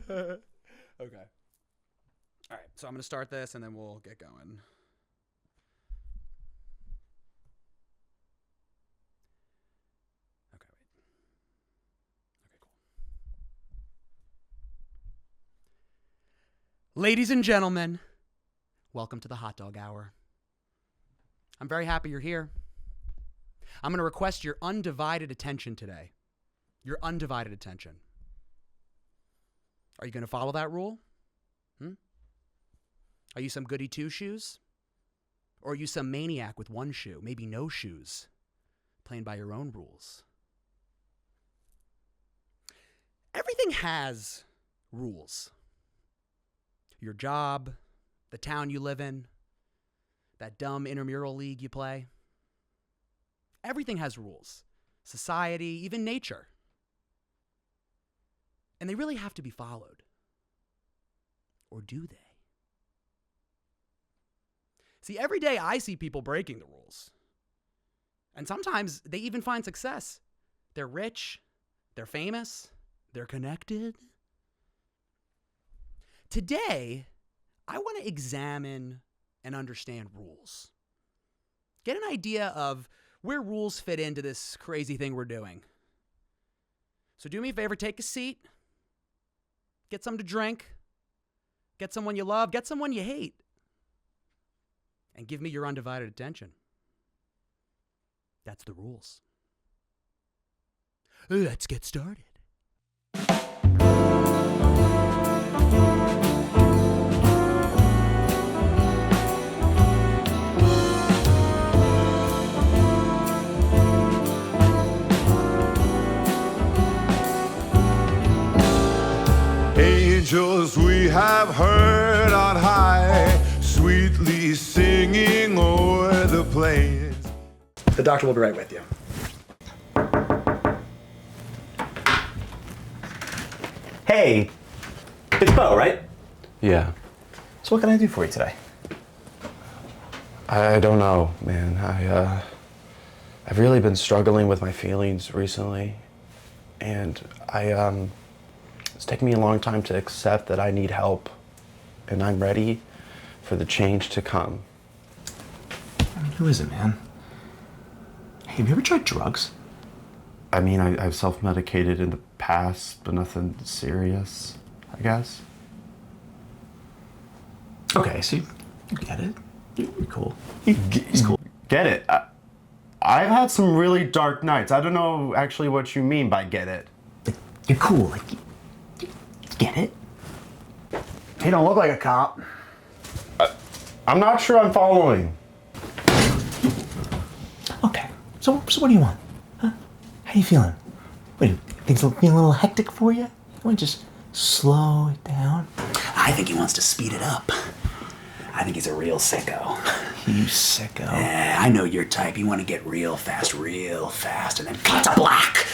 Okay. All right, so I'm going to start this and then we'll get going. Okay, wait. Okay, cool. Ladies and gentlemen, welcome to the Hotdog Hour. I'm very happy you're here. I'm going to request your undivided attention today. Your undivided attention. Are you going to follow that rule? Are you some goody two-shoes? Or are you some maniac with one shoe, maybe no shoes, playing by your own rules? Everything has rules. Your job, the town you live in, that dumb intramural league you play. Everything has rules. Society, even nature. And they really have to be followed. Or do they? See, every day I see people breaking the rules. And sometimes they even find success. They're rich, they're famous, they're connected. Today, I want to examine and understand rules. Get an idea of where rules fit into this crazy thing we're doing. So do me a favor, take a seat, get something to drink, get someone you love, get someone you hate, and give me your undivided attention. That's the rules. Let's get started. Angels we have heard on high, sweetly singing o'er the plains. The doctor will be right with you. Hey, it's Beau, right? Yeah. So what can I do for you today? I don't know, man. I've really been struggling with my feelings recently, and it's taken me a long time to accept that I need help, and I'm ready for the change to come. I mean, who is it, man? Hey, have you ever tried drugs? I mean, I've self-medicated in the past, but nothing serious, I guess. Okay, so you get it. You're cool. He's cool. Get it? I've had some really dark nights. I don't know actually what you mean by get it. Like, you're cool. Like, you get it? He don't look like a cop. I'm not sure I'm following. Okay, so what do you want? Huh? How you feeling? Wait, things feeling a little hectic for you? You want to just slow it down? I think he wants to speed it up. I think he's a real sicko. You sicko. Yeah, I know your type. You want to get real fast, and then cut to black.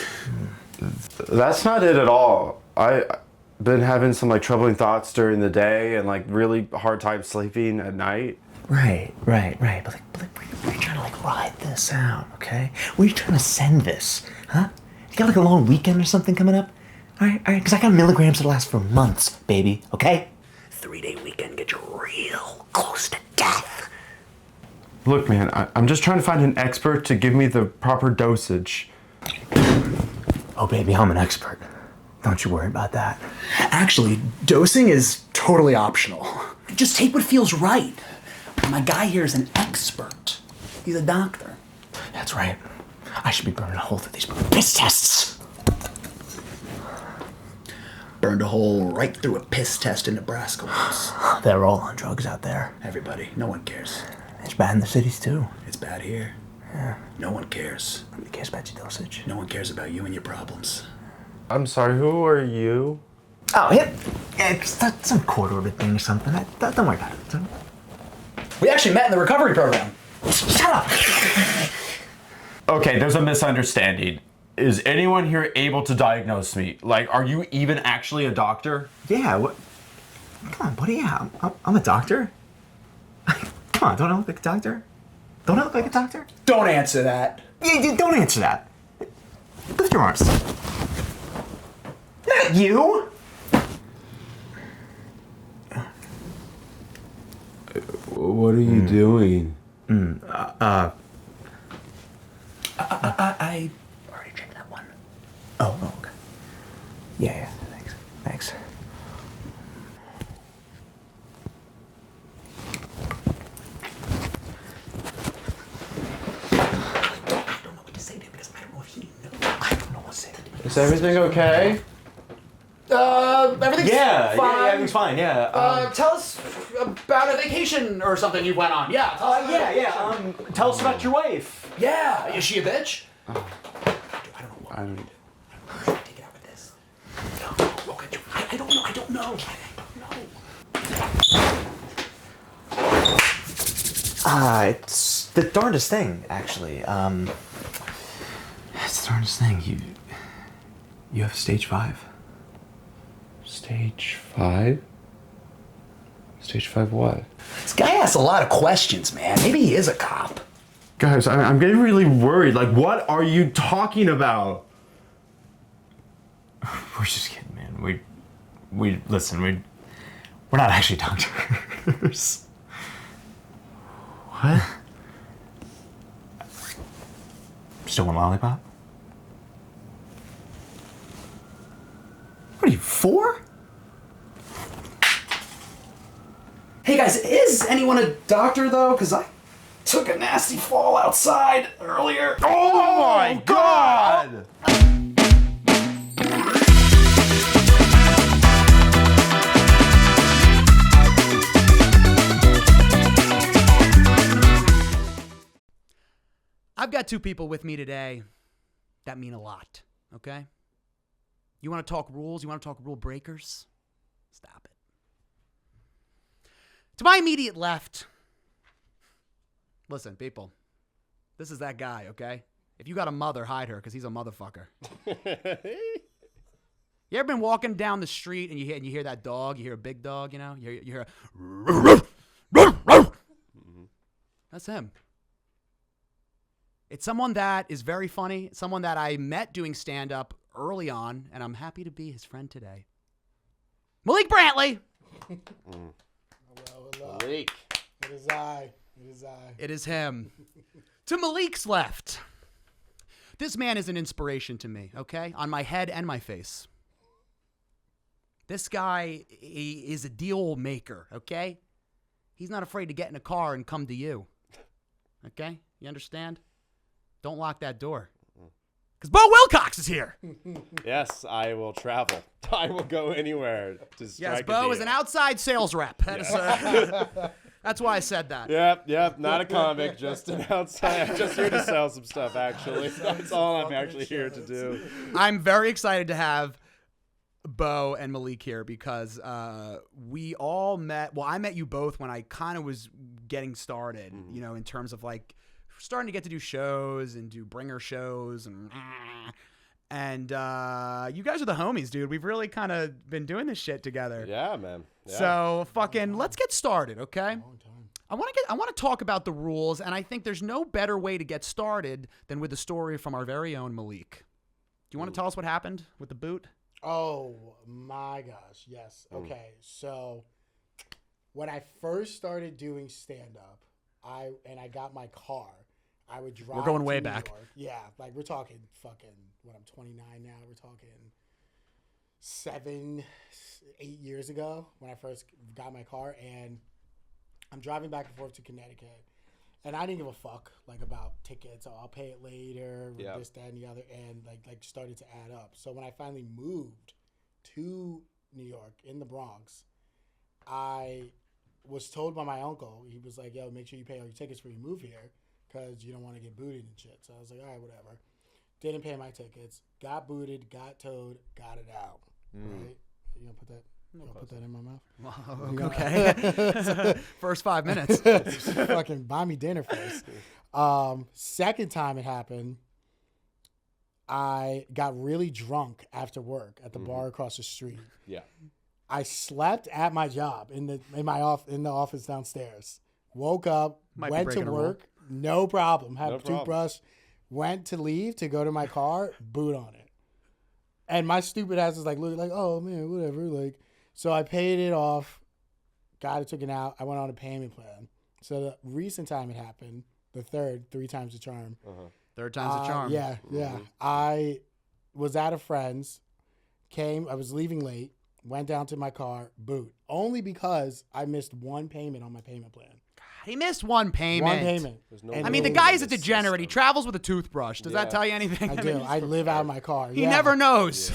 That's not it at all. I've been having some like troubling thoughts during the day and like really hard time sleeping at night. Right. But we're trying to like ride this out, okay? Where are you trying to send this, huh? You got like a long weekend or something coming up? All right, because I got milligrams that last for months, baby, okay? 3-day weekend get you real close to death. Look, man, I'm just trying to find an expert to give me the proper dosage. Oh, baby, I'm an expert. Don't you worry about that. Actually, dosing is totally optional. Just take what feels right. My guy here is an expert. He's a doctor. That's right. I should be burning a hole through these piss tests. Burned a hole right through a piss test in Nebraska once. They're all on drugs out there. Everybody, no one cares. It's bad in the cities, too. It's bad here. Yeah. No one cares. Nobody cares about your dosage. No one cares about you and your problems. I'm sorry, who are you? Oh, yeah. It's some quarter of a thing or something. Don't worry about it. We actually met in the recovery program. Shut up! Okay, there's a misunderstanding. Is anyone here able to diagnose me? Like, are you even actually a doctor? Yeah, what? Come on, buddy. Yeah, I'm a doctor. Come on, don't I look like a doctor? Don't I look like a doctor? Don't answer that. Yeah, don't answer that. Lift your arms. Not you! What are you doing? I already drank that one. Oh, okay. Yeah, thanks. I don't know what to say to him because I don't know if he knows. I don't know what to say to him. Is everything okay? Everything's Yeah, fine. everything's fine. Yeah. Tell us about a vacation or something you went on. Yeah. Tell us about a vacation. Tell us about your wife. Yeah. Is she a bitch? I don't know what. I don't. Take it out with this. No. Okay. I don't know. It's the darndest thing, actually. It's the darndest thing. You have stage 5. Stage 5? Stage 5 what? This guy asks a lot of questions, man. Maybe he is a cop. Guys, I'm getting really worried. Like, what are you talking about? We're just kidding, man. Listen, we're not actually doctors. What? Still want a lollipop? What are you, 4? Hey guys, is anyone a doctor though? Because I took a nasty fall outside earlier. Oh my God! I've got 2 people with me today that mean a lot, okay? You want to talk rules? You want to talk rule breakers? Stop it. To my immediate left, listen, people, this is that guy, okay? If you got a mother, hide her, because he's a motherfucker. You ever been walking down the street and you hear that dog? You hear a big dog, you know? You hear a... That's him. It's someone that is very funny, someone that I met doing stand-up early on, and I'm happy to be his friend today. Malik Brantley! Hello. Malik. It is I. It is him. To Malik's left. This man is an inspiration to me, okay? On my head and my face. This guy, he is a deal maker, okay? He's not afraid to get in a car and come to you. Okay? You understand? Don't lock that door. Because Beau Wilcox is here. Yes, I will travel. I will go anywhere to strike Yes, a Beau deal. is an outside sales rep. That's why I said that. Yep, not a comic, just an outside. I'm just here to sell some stuff, actually. That's all I'm actually here to do. I'm very excited to have Beau and Malik here because we all met. Well, I met you both when I kind of was getting started, you know, in terms of like starting to get to do shows and do bringer shows and you guys are the homies, dude. We've really kind of been doing this shit together. Yeah, man. Yeah. So fucking let's get started, okay? Long time. I want to talk about the rules, and I think there's no better way to get started than with the story from our very own Malik. Do you want to tell us what happened with the boot? Oh my gosh, yes. Okay, so when I first started doing stand-up, I got my car. I would drive. We're going to way New back. York. Yeah, like we're talking fucking. What, I'm 29 now. We're talking 7, 8 years ago when I first got my car, and I'm driving back and forth to Connecticut, and I didn't give a fuck like about tickets. I'll pay it later. Yeah. This, that, and the other, and like started to add up. So when I finally moved to New York in the Bronx, I was told by my uncle. He was like, "Yo, make sure you pay all your tickets before you move here, because you don't want to get booted and shit." So I was like, "All right, whatever." Didn't pay my tickets. Got booted. Got towed. Got it out. Right? You gonna put that? You gonna put that in my mouth? Okay. First 5 minutes. Fucking buy me dinner first. Second time it happened, I got really drunk after work at the bar across the street. Yeah. I slept at my job in the office downstairs. Woke up, Might be went to breaking a rule. work, no problem. Had No a problem. toothbrush, went to leave to go to my car, boot on it. And my stupid ass is like, look, like, oh man, whatever. Like, so I paid it off, got it taken out. I went on a payment plan. So the recent time it happened, the third, 3 times the charm. Third time's a charm. Yeah. I was at a friend's, I was leaving late, went down to my car, boot. Only because I missed one payment on my payment plan. He missed one payment. One payment. I mean, the guy's a degenerate. He travels with a toothbrush. Does that tell you anything? I do. I live out of my car. He never knows.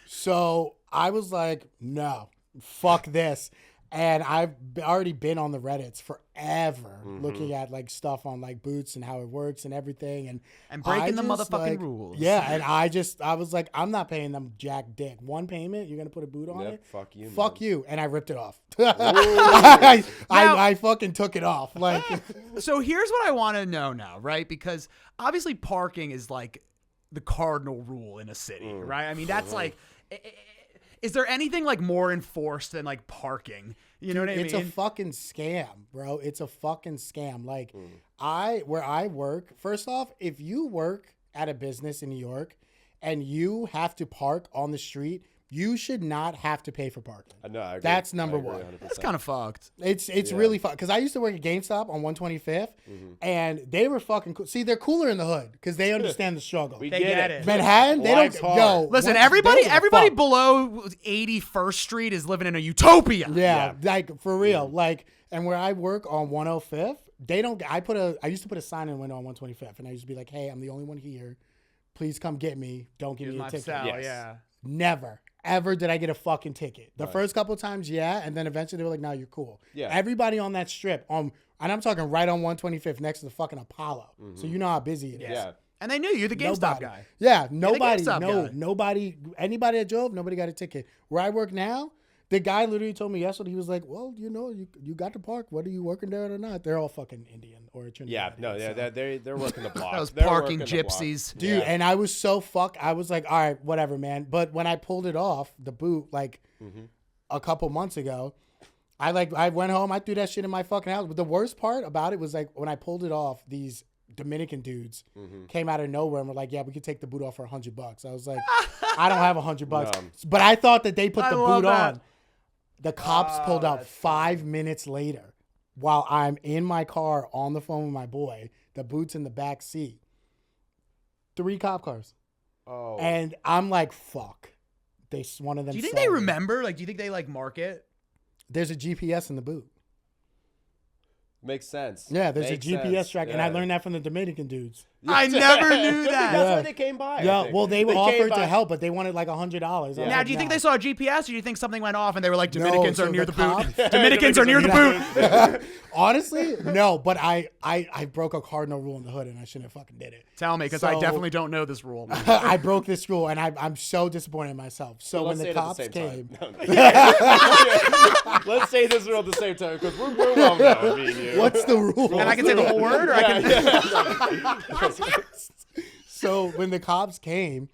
So I was like, no, fuck this. And I've already been on the Reddits forever looking at like stuff on like boots and how it works and everything. And breaking the I just, motherfucking rules. Yeah. And I was like, I'm not paying them jack dick. One payment, you're going to put a boot on it? Fuck you. Fuck man. you. And I ripped it off. I fucking took it off. Like, So here's what I want to know now, right? Because obviously parking is like the cardinal rule in a city, right? I mean, that's like, is there anything like more enforced than like parking? You know what I mean? It's a fucking scam, bro. It's a fucking scam. Like where I work, first off, if you work at a business in New York and you have to park on the street, you should not have to pay for parking. No, I agree. That's number one. 100%. That's kind of fucked. It's really fun because I used to work at GameStop on 125th, and they were fucking cool. See, they're cooler in the hood because they understand the struggle. We They get get it. it. Manhattan, they Life's don't hard. go. Listen, everybody below 81st Street is living in a utopia. Yeah, like for real. Like, and where I work on 105th, they don't. I used to put a sign in the window on 125th, and I used to be like, "Hey, I'm the only one here. Please come get me. Don't give Here's me a my ticket." cell, Yes. yeah. Never, ever did I get a fucking ticket. The first couple of times, yeah, and then eventually they were like, "No, you're cool." Yeah. Everybody on that strip, and I'm talking right on 125th, next to the fucking Apollo. So you know how busy it is. Yeah. And they knew you, the GameStop Nobody. guy. Yeah, nobody. GameStop guy. Nobody. Anybody that drove, nobody got a ticket. Where I work now, the guy literally told me yesterday. He was like, "Well, you got to park, whether you working there or not." They're all fucking Indian or Trinidadian. Yeah, no, so. they're working the block. Those They're parking working the block. gypsies. Dude, and I was so I was like, all right, whatever, man. But when I pulled it off, the boot, like a couple months ago, I went home, I threw that shit in my fucking house. But the worst part about it was like when I pulled it off, these Dominican dudes came out of nowhere and were like, "Yeah, we could take the boot off for $100." I was like, I don't have $100, but I thought that they put I the love boot that. on. The cops pulled up 5 minutes later while I'm in my car on the phone with my boy. The boot's in the back seat. 3 cop cars. Oh. And I'm like, fuck. One of them. Do you think saw they me. remember? Like, do you think they like mark it? There's a GPS in the boot. Makes sense. Yeah, there's Makes a GPS sense. track, and I learned that from the Dominican dudes. I never knew That's that. why they came by. I Yeah, think. well, they came offered by- to help, but they wanted like $100. Yeah. Now, do you think they saw a GPS, or do you think something went off and they were like, Dominicans so are near the the boot? cops- Dominicans are near the boot. Honestly, no, but I broke a cardinal rule in the hood, and I shouldn't have fucking did it. Tell me, because I So- definitely don't know this rule. I broke this rule, and I'm so disappointed in myself. So Well, when let's the say it at cops same came, time. Let's say this rule at the same time because we're well known, me and you. what's the rule? And I can say the whole word, or I can. So when the cops came,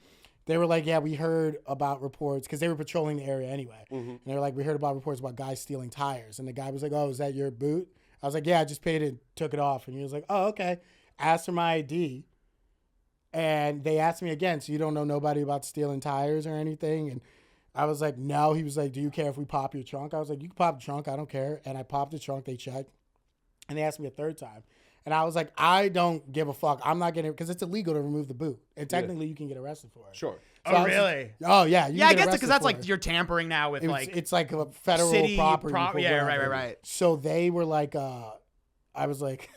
they were like, "Yeah, we heard about reports," because they were patrolling the area anyway. And they were like, "We heard about reports about guys stealing tires." And the guy was like, "Oh, is that your boot?" I was like, "Yeah, I just paid it, took it off." And he was like, "Oh, okay." Asked for my ID, and they asked me again, "So you don't know nobody about stealing tires or anything?" And I was like, "No." He was like, "Do you care if we pop your trunk?" I was like, "You can pop the trunk, I don't care." And I popped the trunk. They checked, and they asked me a third time. And I was like, I don't give a fuck. I'm not getting it because it's illegal to remove the boot. And technically, you can get arrested for it. Sure. So I was like, oh, yeah. You Yeah, I can get guess arrested because that's for like it. you're tampering now with It's like a federal city property. for yeah, whatever. right. So they were like, I was like,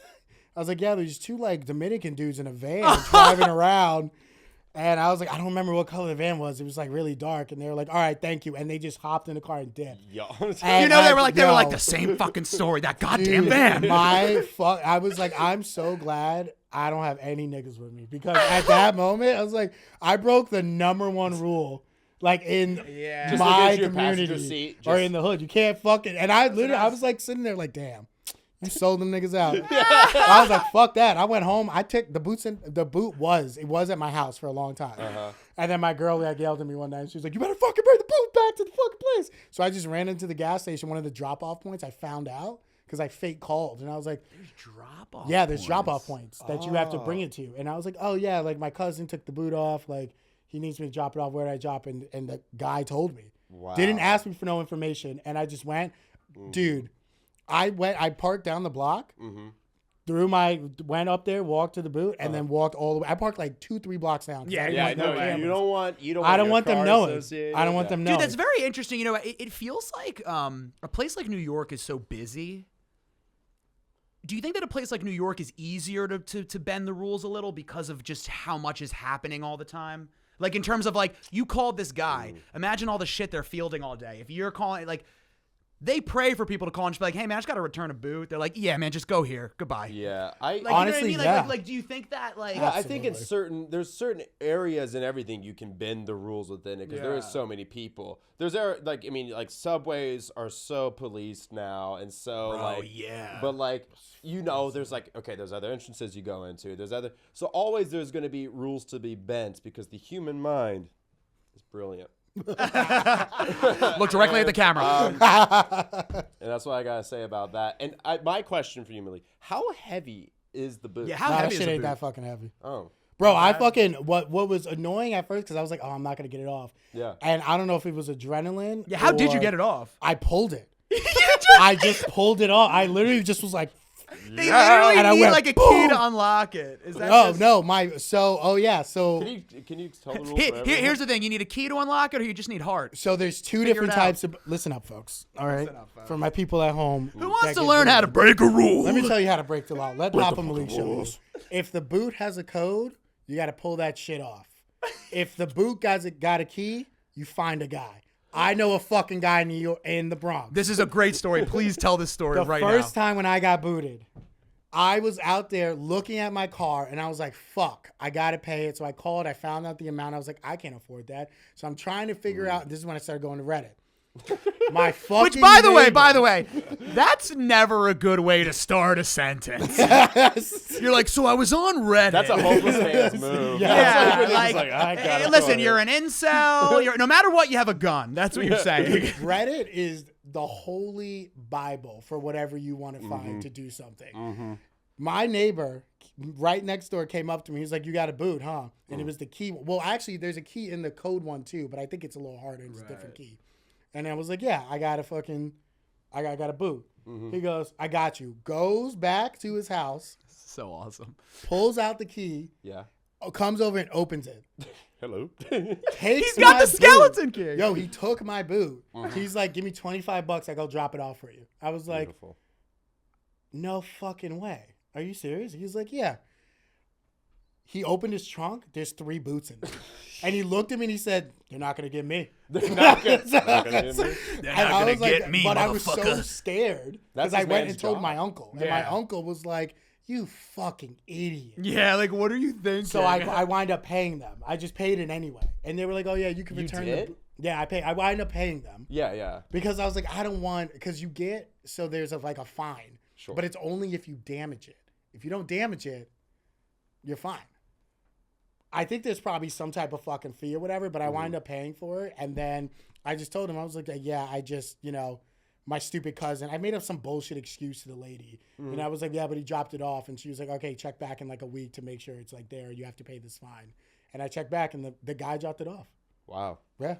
yeah, there's 2 like Dominican dudes in a van driving around. And I was like, I don't remember what color the van was. It was like really dark. And they were like, all right, thank you. And they just hopped in the car and dipped. Yo. And You know, they were yo, like the same fucking story. That goddamn dude, van. I was like, I'm so glad I don't have any niggas with me because at that moment I was like, I broke the number 1 rule, like in Just my look at your passenger community seat, or just- in the hood. You can't fucking. And I was like sitting there like, damn, you sold them niggas out. I was like, fuck that. I went home. I took the boots in. The boot was at my house for a long time. And then my girl like yelled at me one night. And she was like, you better fucking bring the boot back to the fucking place. So I just ran into the gas station. One of the drop off points I found out because I fake called and I was like, Drop off. yeah, there's drop off points that you have to bring it to. And I was like, oh yeah, like my cousin took the boot off. Like he needs me to drop it off. Where did I drop? And the guy told me. Wow. Didn't ask me for no information. And I just went, dude. I parked down the block, went up there, walked to the boot, and then walked all the way. I parked like 2-3 blocks down. Yeah, Yeah, no, cameras. you don't want. I don't your want them car knowing. associated. I don't want them knowing. Dude, that's very interesting. You know, it feels like a place like New York is so busy. Do you think that a place like New York is easier to bend the rules a little because of just how much is happening all the time? Like in terms of like, you called this guy. Imagine all the shit they're fielding all day. If you're calling, like, they pray for people to call and just be like, hey, man, I just got to return a boot. They're like, yeah, man, just go here. Goodbye. Yeah, Like, Honestly, you know what I mean? yeah. Like, do you think that, like... Yeah, I think it's there's certain areas and everything you can bend the rules within it because there is Yeah. so many people. There's like subways are so policed now and so yeah. But like, there's like, okay, there's other entrances you go into. So always there's going to be rules to be bent because the human mind is brilliant. Look directly at the camera. And that's what I gotta say about that. And my question for you, Malik, how heavy is the boot? Yeah, how Nah, that heavy shit is a ain't boot? that fucking heavy. Oh, Bro, I fucking what was annoying at first because I was like, oh, I'm not gonna get it off. yeah. And I don't know if it was adrenaline. Yeah, how did you or- get it off? I pulled it. I just pulled it off. I literally just was like, They literally And I need went, like a key boom. to unlock it. Is that oh just... no, so Can you tell the rules? for everyone? Here's the thing: you need a key to unlock it, or you just need heart. so there's two Figure different it out. types of. Listen up, folks. All right, for my people at home. Who wants that to get learn how to booted. break a rule? Let me tell you how to break the law. Let Papa Malik show you. If the boot has a code, you got to pull that shit off. If the boot got a key, you find a guy. I know a fucking guy in New York, in the Bronx. This is a great story. Please tell this story The right first now. time when I got booted, I was out there looking at my car and I was like, fuck, I got to pay it. So I called, I found out the amount. I was like, I can't afford that. So I'm trying to figure out, this is when I started going to Reddit. My fucking Which, by the neighbor- way, that's never a good way to start a sentence. You're like, so I was on Reddit. That's a hopeless man's move. Yeah. Yeah, That's like, I gotta hey, listen, go you're here. an incel. No matter what, you have a gun. That's what you're saying. Reddit is the holy Bible for whatever you want to find to do something. My neighbor right next door came up to me. He's like, you got a boot, huh? And it was the key. Well, actually, there's a key in the code one too, but I think it's a little harder. It's a different key. And I was like, yeah, I got a boot. He goes, I got you. Goes back to his house, So awesome. pulls out the key, Yeah. comes over and opens it. Hello. Takes He's got my the skeleton boot. key. Yo, he took my boot. He's like, give me $25. I go drop it off for you. I was like, Beautiful. no fucking way. Are you serious? He's like, yeah. He opened his trunk. There's 3 boots in there. And he looked at me and he said, they're not going to get me. They're not gonna hit me. They're And not I gonna was like, get me, but I was so motherfucker. scared That's because I his went man's and told job. my uncle. And my Yeah. uncle was like, you fucking idiot. Yeah, like, what are you thinking? So I wind up paying them. I just paid it anyway. And they were like, oh, yeah, you can You return did? the boot. Yeah, I wind up paying them. Yeah. Because I was like, I don't want, because you get, so there's like a fine. Sure. But it's only if you damage it. If you don't damage it, you're fine. I think there's probably some type of fucking fee or whatever, but I wind up paying for it. And then I just told him, I was like, yeah, I just, my stupid cousin, I made up some bullshit excuse to the lady. And I was like, yeah, but he dropped it off. And she was like, okay, check back in like a week to make sure it's like there. You have to pay this fine. And I checked back and the guy dropped it off. Wow. Yeah.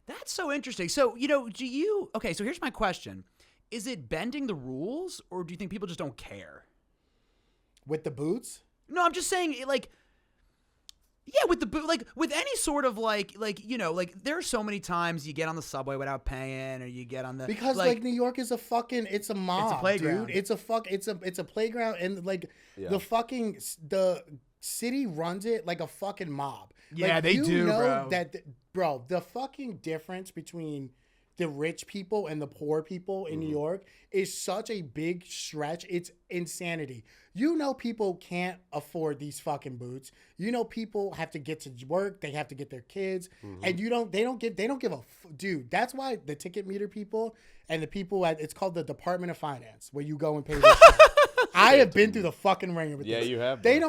That's so interesting. So, okay, so here's my question. Is it bending the rules, or do you think people just don't care? With the boots? No, I'm just saying, like, yeah, with the boot, like, with any sort of, like, there are so many times you get on the subway without paying, or you get on the... Because like New York is it's a mob, playground. dude. It's a playground, and like the city runs it like a fucking mob. Yeah, like, they do, bro. Bro, the fucking difference between the rich people and the poor people in New York is such a big stretch. It's insanity. People can't afford these fucking boots. People have to get to work. They have to get their kids, and they don't give a dude. That's why the ticket meter people and the people it's called the Department of Finance, where you go and pay. I have been through the fucking ringer with this. Yeah, you have. They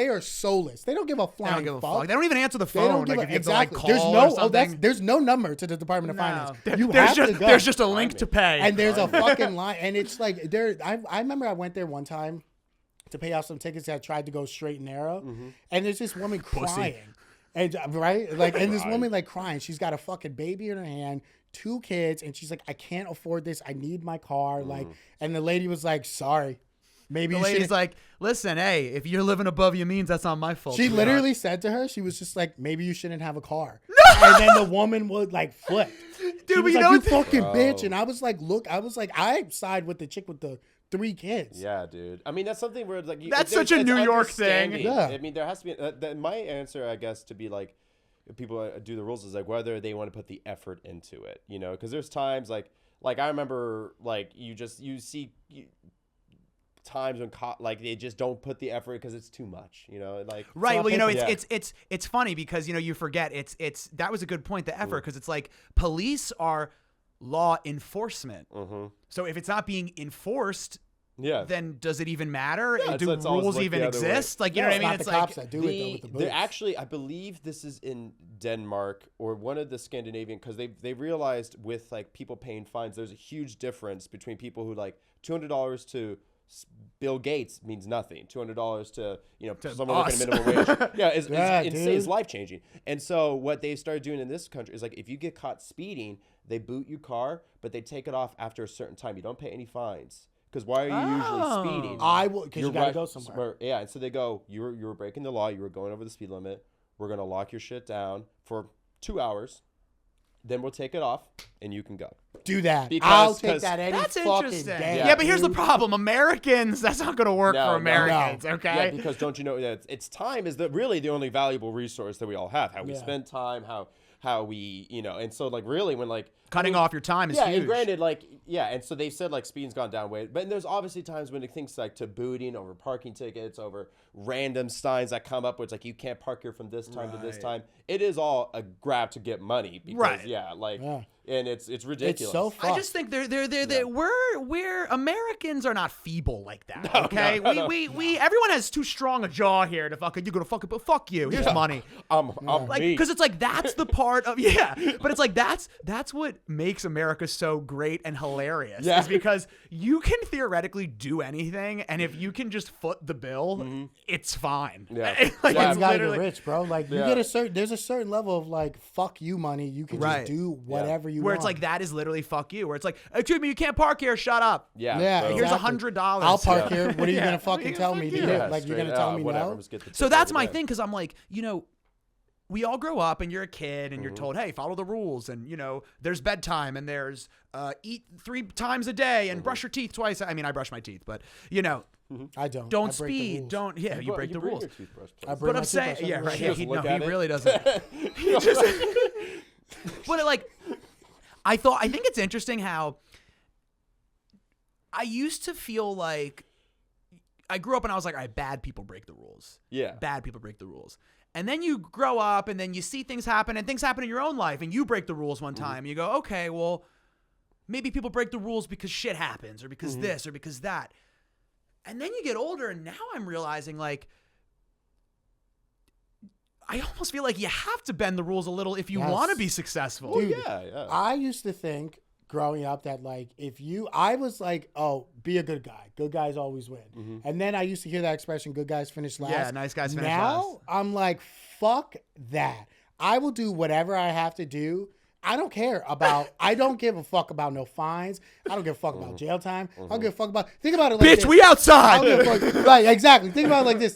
are soulless. They don't give a They flying don't give a fuck. fuck. They don't even answer the They phone. don't give like, a, if you have to, exactly. like, There's call no or something. there's no number to the Department of No. Finance. You have to go. There's just a link to pay. And there's a fucking line, and it's like I remember I went there one time to pay off some tickets. I tried to go straight and narrow, and there's this woman crying, and this woman like crying. She's got a fucking baby in her hand, 2 kids, and she's like, I can't afford this. I need my car. Like, and the lady was like, sorry. Maybe The you lady's should. like, listen, hey, if you're living above your means, that's not my fault. She sweetheart." literally said to her, she was just like, maybe you shouldn't have a car. And then the woman would like flip. Dude, She but was you like, know you what? fucking bitch. And I was like, look, I side with the chick with the 3 kids. Yeah, dude. I mean, that's something where it's like That's there's- such a it's New York thing. understanding. Yeah. I mean, there has to be. My answer, I guess, to be like, if people do the rules is like whether they want to put the effort into it, you know? Because there's times like I remember like you see. Times when like they just don't put the effort because it's too much, you know, like Right. So Well, you know, Yeah. it's funny because, you know, you forget it's that was a good point, the effort, because it's like police are law enforcement. So if it's not being enforced, yeah. then does it even matter? Yeah, Do it's always rules like even the other way. exist? Like, you know what I mean? Not It's the like cops that do it though with the They're boots. actually, I believe this is in Denmark or one of the Scandinavian, because they realized with like people paying fines, there's a huge difference between people who like $200 to Bill Gates means nothing. $200 to someone us. working a minimum wage, yeah, is Yeah, insane. dude. It's life changing. And so what they started doing in this country is like if you get caught speeding, they boot your car, but they take it off after a certain time. You don't pay any fines. Because why are you usually speeding? I will, because you You're got to right- go somewhere. Yeah, and so they go, you were breaking the law. You were going over the speed limit. We're going to lock your shit down for 2 hours. Then we'll take it off, and you can go. Do that. Because- I'll take 'cause- that any that's fucking interesting. day. Yeah, but here's the dude. problem. Americans, that's not going to work No, for no. Americans, No. okay? Yeah, because don't you know that it's time is really the only valuable resource that we all have. How we Yeah. spend time, how we, and so like really when like Cutting off your time is yeah, huge. and granted, like, yeah, and so they've said, like, speeding's gone down way, but there's obviously times when it thinks, like, to booting, over parking tickets, over random signs that come up where it's like, you can't park here from this time to this time. It is all a grab to get money because, Right. yeah, like, Yeah. and it's ridiculous. It's so I fucked. just think we're Americans are not feeble like that. Okay, no. we everyone has too strong a jaw here to fucking you gonna fuck it, but fuck you. Here's money. I'm Like, me. because it's like that's the part of but it's like that's what makes America so great and hilarious. Yeah. Is because you can theoretically do anything, and if you can just foot the bill, it's fine. Yeah. Like, Yeah. it's You gotta literally- get rich, bro. Like you Yeah. get there's a certain level of like fuck you money. You can Right. just do whatever you where want. it's like that is literally fuck you. Where it's like, excuse me, you can't park here. Shut up. yeah, Yeah, boom. Here's exactly. $100. I'll park Yeah. here. What are you Yeah. gonna fucking tell me to do? Yeah, Like you're straight gonna tell up, me whatever, no? just get the So tip that's over my there. thing, because I'm like, we all grow up and you're a kid and you're Mm-hmm. told, hey, follow the rules, and there's bedtime and there's eat 3 times a day and brush your teeth twice. I mean, I brush my teeth, but I don't. don't I break the speed, rules. don't you break the bring rules. your toothbrush, please. I bring But my I'm saying, toothbrush yeah, everywhere right. I Yeah, go. Just look he at it. really doesn't. He just, but I think it's interesting how I used to feel like I grew up and I was like, all right, bad people break the rules. Yeah. Bad people break the rules. And then you grow up and then you see things happen and things happen in your own life and you break the rules one time. And you go, okay, well, maybe people break the rules because shit happens or because this or because that. And then you get older and now I'm realizing like, I almost feel like you have to bend the rules a little if you Yes. want to be successful. Dude, Yeah. I used to think growing up that like I was like, oh, be a good guy. Good guys always win. And then I used to hear that expression, good guys finish last. Yeah, nice guys finish now, last. I'm like, fuck that. I will do whatever I have to do. I don't care about, I don't give a fuck about no fines. I don't give a fuck about jail time. I don't give a fuck about, think about it like Bitch, this. we I outside. don't give a fuck. Right, exactly. Think about it like this.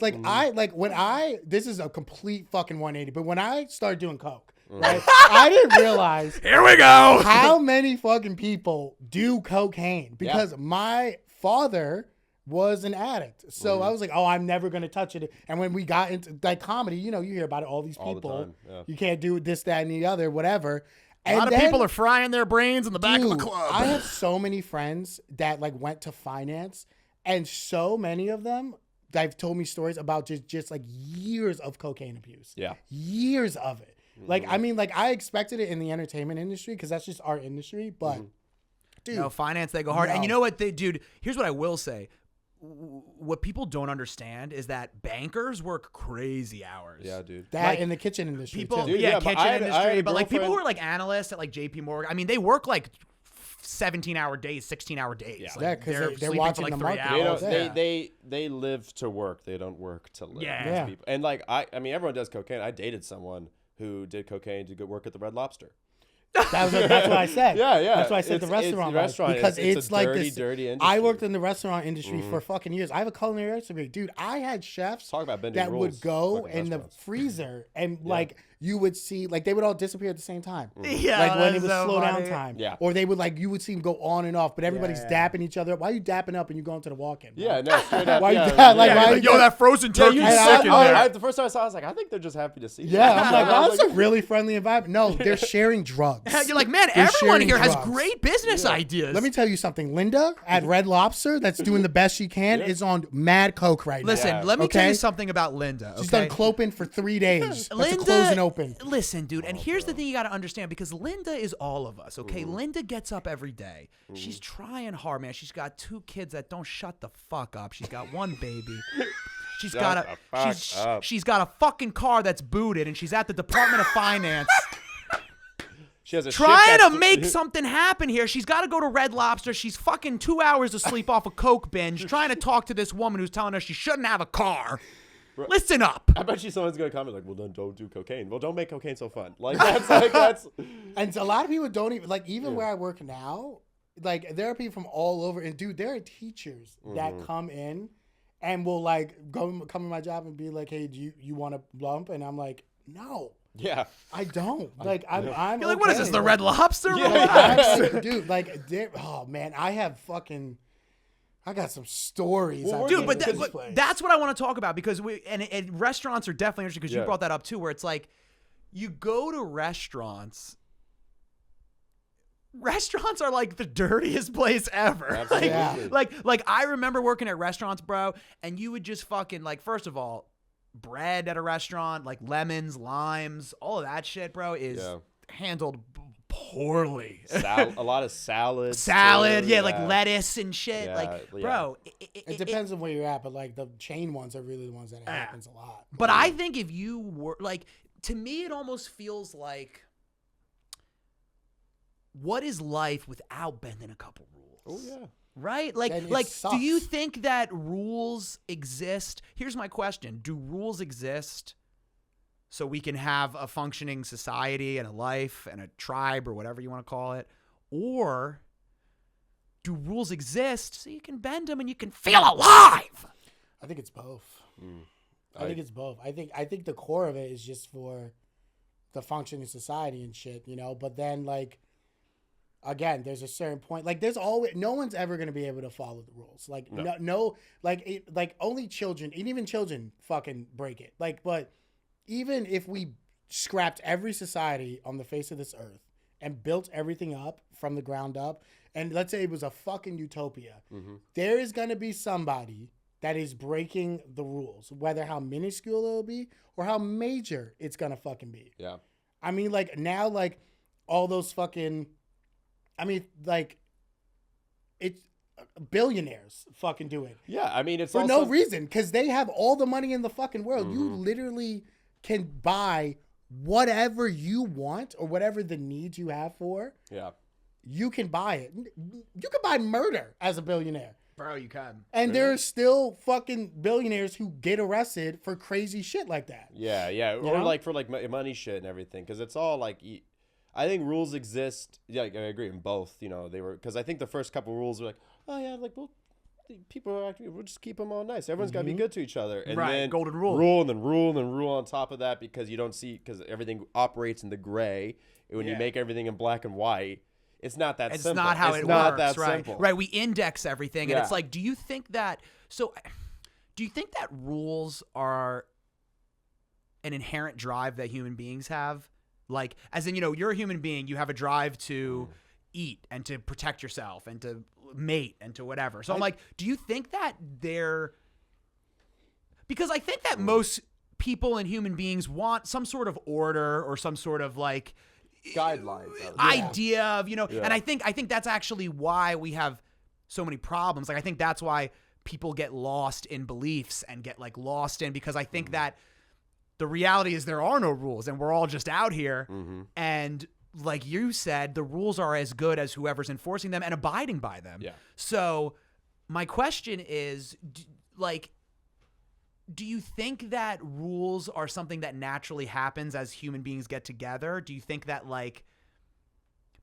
This is a complete fucking 180, but when I started doing coke, right, I didn't realize Here we go. how many fucking people do cocaine because my father was an addict. So I was like, oh, I'm never going to touch it. And when we got into like comedy, you hear about it, all these All the people, time, yeah. you can't do this, that, and the other, whatever. A lot of people are frying their brains in the back of a Dude, club. I have so many friends that like went to finance, and so many of them they've told me stories about just like years of cocaine abuse. Yeah. Years of it. Like, I mean, like I expected it in the entertainment industry because that's just our industry, but dude, No, finance, they go hard. And No. you know what, dude, here's what I will say. What people don't understand is that bankers work crazy hours. Yeah, dude. that like, in the kitchen industry People, too. Dude, yeah, yeah, but kitchen I had industry, a but like people who girlfriend- are like analysts at like JP Morgan, I mean, they work like 17-hour days, 16-hour days. Yeah. Like, Yeah, 'cause they're sleeping watching for like the 3 market. They hours. don't. Yeah. They live to work. They don't work to live. Yeah. these Yeah. people. And like I mean, everyone does cocaine. I dated someone who did cocaine to go work at the Red Lobster. That's what I said. Yeah, yeah. That's why I said the It's restaurant. the restaurant. Because It's it's a like dirty, this. dirty I industry. worked in the restaurant industry for fucking years. I have a culinary arts degree, dude. I had chefs Talk about bending that would rules, go fucking in the restaurants. freezer and like you would see like they would all disappear at the same time. Yeah, Like when it that's was so slow down funny. time. Yeah. Or they would like you would see them go on and off, but everybody's Yeah. dapping each other up. Why are you dapping up and you go into the walk-in? bro? Yeah, no, straight up. Why you yeah, da- like, yeah. why Like, you yo, da- that frozen Yeah, turkey's you And sick in there. the first time I saw it, I was like, I think they're just happy to see you. Yeah, I'm like, I oh, was that's a really friendly environment. No, they're sharing drugs. You're like, man, They're everyone sharing here has drugs. great business ideas. Let me tell you something. Linda at Red Lobster, that's doing the best she can, is on mad coke right Listen, Yeah. let me tell Okay? you something about Linda. now. She's Okay? done clopin for 3 days. That's a Linda, close and open. Listen, dude, and here's the thing you got to understand because Linda is all of us, okay? Linda gets up every day. She's trying hard, man. She's got 2 kids that don't shut the fuck up. She's got 1 baby. She's Shut got the fuck up. she's got a fucking car that's booted, and she's at the Department of Finance She has a trying ship to that's- make something happen here. She's got to go to Red Lobster. She's fucking 2 hours of sleep off a coke binge, trying to talk to this woman who's telling her she shouldn't have a car. Listen up. I bet you someone's gonna comment like, "Well, then don't do cocaine." Well, don't make cocaine so fun. Like that's. And a lot of people don't even, like, even where I work now, like, there are people from all over. And, dude, there are teachers that come in and will, like, come to my job and be like, hey, do you want a lump? And I'm like, no. Yeah. I don't. Like, I'm You're like, what is okay. this, the Red Lobster? Yeah, Relax. Actually, dude, like, oh, man, I got some stories. Well, I Dude, get but, in that, this but place. that's what I want to talk about because and restaurants are definitely interesting because you Yeah. brought that up too, where it's like you go to restaurants. Restaurants are like the dirtiest place ever. Absolutely. Yeah. Like I remember working at restaurants, bro, and you would just fucking like first of all, bread at a restaurant, like lemons, limes, all of that shit, bro, is Yeah. handled poorly. A lot of salads. Salad, too, yeah, like lettuce and shit. Yeah, like, yeah. bro, It depends on where you're at, but, like, the chain ones are really the ones that it happens a lot. But I think if you were like, to me, it almost feels like, what is life without bending a couple rules? Oh yeah. Right? Then it Like, do you sucks. think that rules exist? Here's my question: do rules exist so we can have a functioning society and a life and a tribe or whatever you want to call it, or do rules exist so you can bend them and you can feel alive? I think it's both. I think it's both. I think the core of it is just for the functioning society and shit, you know. But then, like, again, there's a certain point. Like, there's always no one's ever gonna be able to follow the rules. Like, no like only children, and even children, fucking break it. Like, but even if we scrapped every society on the face of this earth and built everything up from the ground up, and let's say it was a fucking utopia, there is gonna be somebody that is breaking the rules, whether how minuscule it'll be or how major it's gonna fucking be. Yeah. I mean, like, now, like, all those fucking, I mean, like, it's billionaires fucking do it Yeah. I mean, it's for also, no reason because they have all the money in the fucking world. You literally can buy whatever you want or whatever the needs you have for. Yeah. You can buy it. You can buy murder as a billionaire. Bro, you can. And there's still fucking billionaires who get arrested for crazy shit like that. Yeah, yeah, or know? like for like money shit and everything, because it's all like, I think rules exist. Yeah, I agree in both. You know, they were because I think the first couple rules were like, oh yeah, like people are actually we'll just keep them all nice. Everyone's got to be good to each other, and Right, then golden rule. rule and then rule and then rule on top of that because you don't see because everything operates in the gray. And when you Yeah. make everything in black and white, it's not that It's simple. not how it's it not works, that right? simple. Right, we index everything, and it's Yeah. like, do you think that? So, do you think that rules are an inherent drive that human beings have? Like, as in, you know, you're a human being, you have a drive to eat and to protect yourself and to mate and to whatever. So I'm like, do you think that they're? Because I think that most people and human beings want some sort of order or some sort of like Guidelines. idea of, you know, and I think that's actually why we have so many problems. Like, I think that's why people get lost in beliefs and get like lost in, because I think that the reality is there are no rules and we're all just out here. And like you said, the rules are as good as whoever's enforcing them and abiding by them. Yeah. So my question is, do you think that rules are something that naturally happens as human beings get together? Do you think that, like,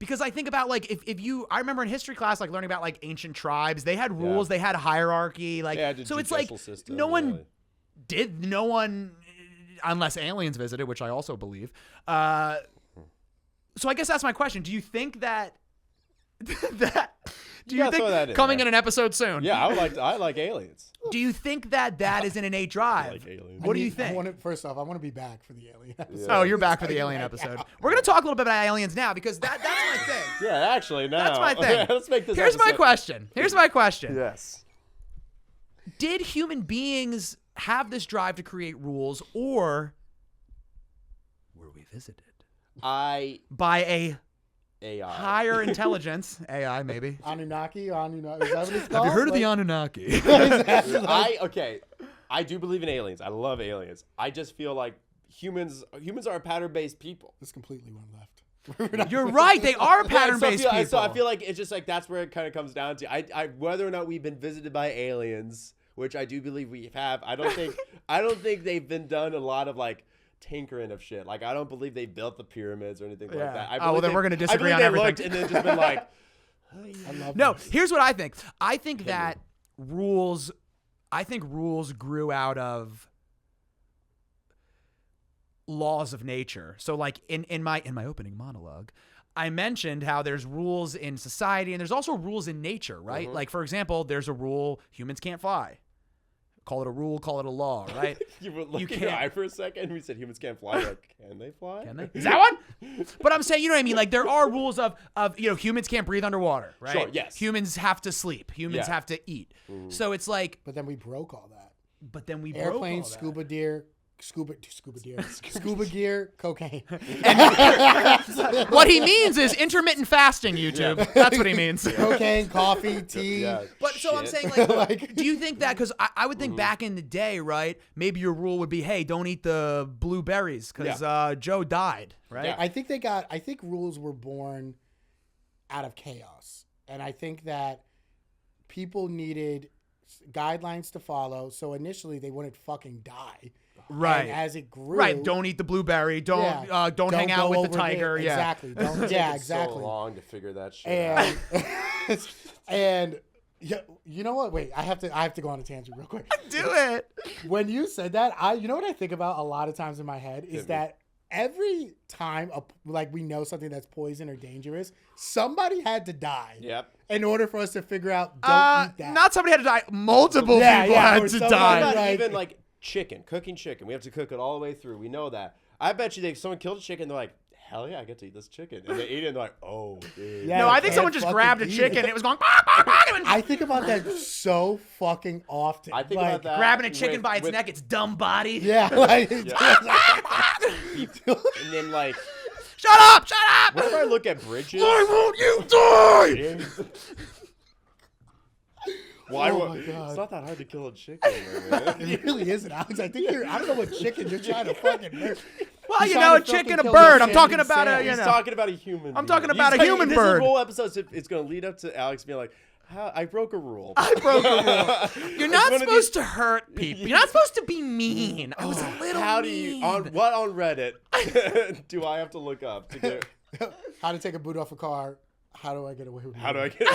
Because I think about like I remember in history class like learning about like ancient tribes. They had rules, they had a hierarchy. Like so it's like system, no one unless aliens visited, which I also believe. So I guess that's my question. Do you think that do you think coming in an episode soon? Yeah, I like aliens. Do you think that is an innate drive? like aliens. What do you think? First off, I want to be back for the alien episode. Oh, you're back for the alien episode. We're going to talk a little bit about aliens now because that's my thing. Yeah, actually, now. That's my thing. Let's make this Here's my question. Yes. Did human beings have this drive to create rules, or were we visited by a AI. higher intelligence, AI maybe? Anunnaki, is that what it's called? Have you heard of the Anunnaki? I do believe in aliens. I love aliens. I just feel like humans are pattern-based people. There's completely one left. You're right. They are pattern-based people. So I feel like it's just like that's where it kind of comes down to. I whether or not we've been visited by aliens, which I do believe we have. I don't think they've been done a lot of like tinkering of shit. Like I don't believe they built the pyramids or anything like that. Well, then we're gonna disagree on everything. Looked and then just been like, I love no. this. Here's what I think. I think that rules grew out of laws of nature. So like in my opening monologue, I mentioned how there's rules in society and there's also rules in nature, right? Like for example, there's a rule humans can't fly. Call it a rule, call it a law, right? you were looking at your eye for a second. We said humans can't fly. Like, can they fly? Can they? Is that one? But I'm saying, you know what I mean? Like there are rules of humans can't breathe underwater, right? Sure, yes. Humans have to sleep. Humans have to eat. So it's like, But then we broke all that. broke Airplanes, all that. scuba gear, cocaine. What he means is intermittent fasting, YouTube. Yeah. That's what he means. Cocaine, coffee, tea. Yeah. But so I'm Shit. saying, like, do you think that? Because I would think back in the day, right? Maybe your rule would be, hey, don't eat the blueberries because Joe died, right? I think rules were born out of chaos. And I think that people needed guidelines to follow. So initially they wouldn't fucking die. Right. And as it grew. Right. Don't eat the blueberry. Don't hang out go with the over tiger. there. Yeah. Exactly. So long to figure that shit out. And you know what? Wait, I have to go on a tangent real quick. Do it. When you said that, you know what I think about a lot of times in my head is that every time we know something that's poison or dangerous, somebody had to die. Yep. In order for us to figure out, don't eat that. Not somebody had to die. Multiple people had or to somebody die. Not like- even like cooking chicken. We have to cook it all the way through. We know that. I bet you someone killed a chicken. They're like, hell yeah, I get to eat this chicken. And they eat it and they're like, oh, dude. Yeah, No, I you think someone can't just grabbed a fucking eat chicken it. and it was going. "Bah, bah, bah," and I think about that so fucking often. I think about that. grabbing a chicken by its neck, its dumb body. Yeah, like And then like, Shut up! Shut up! whenever I look at bridges. Why won't you die? Why Oh would- my God. It's not that hard to kill a chicken, man. it really isn't, Alex. I think I don't know what chicken you're trying to fucking make. Well, He's you trying know, a to fucking chicken, a kill bird. the I'm talking Shandy about Sam. a, He's talking about a human. I'm being. talking about He's a human this bird. This whole episode, it's going to lead up to Alex being like, I broke a rule. I broke a rule. You're not one of supposed to hurt people. You're not supposed to be mean. I was a little How do mean. you on Reddit do I have to look up to get? How to take a boot off a car. How do I get away with it? How do I get?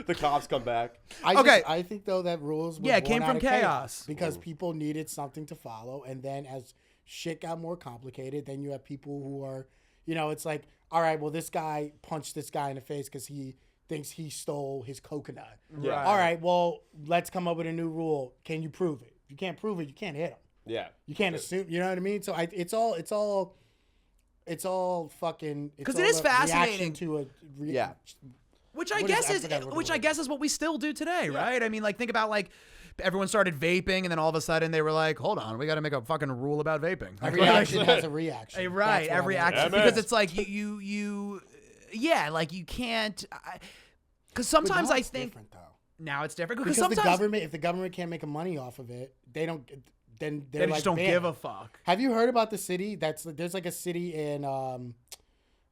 The cops come back. I think though that rules were Yeah, it born came out from of chaos. because people needed something to follow, and then as shit got more complicated, then you have people who are, it's like, all right, well, this guy punched this guy in the face because he thinks he stole his coconut. Yeah. All right, well, let's come up with a new rule. Can you prove it? If you can't prove it, you can't hit him. Yeah. You can't assume. You know what I mean? So it's all fucking. Because Because it is fascinating. Yeah. Which I What guess is- I forgot what it was. is what we still do today, right? I mean, like think about like everyone started vaping, and then all of a sudden they were like, "Hold on, we got to make a fucking rule about vaping." Every action has a reaction. Right, That's what every I mean. action, Yeah, because man. it's like like you can't. Because sometimes But now I it's think different, though. now it's different because Because sometimes if the government can't make money off of it, they don't. Then they they're just like, don't banned. give a fuck. Have you heard about the city? There's like a city in I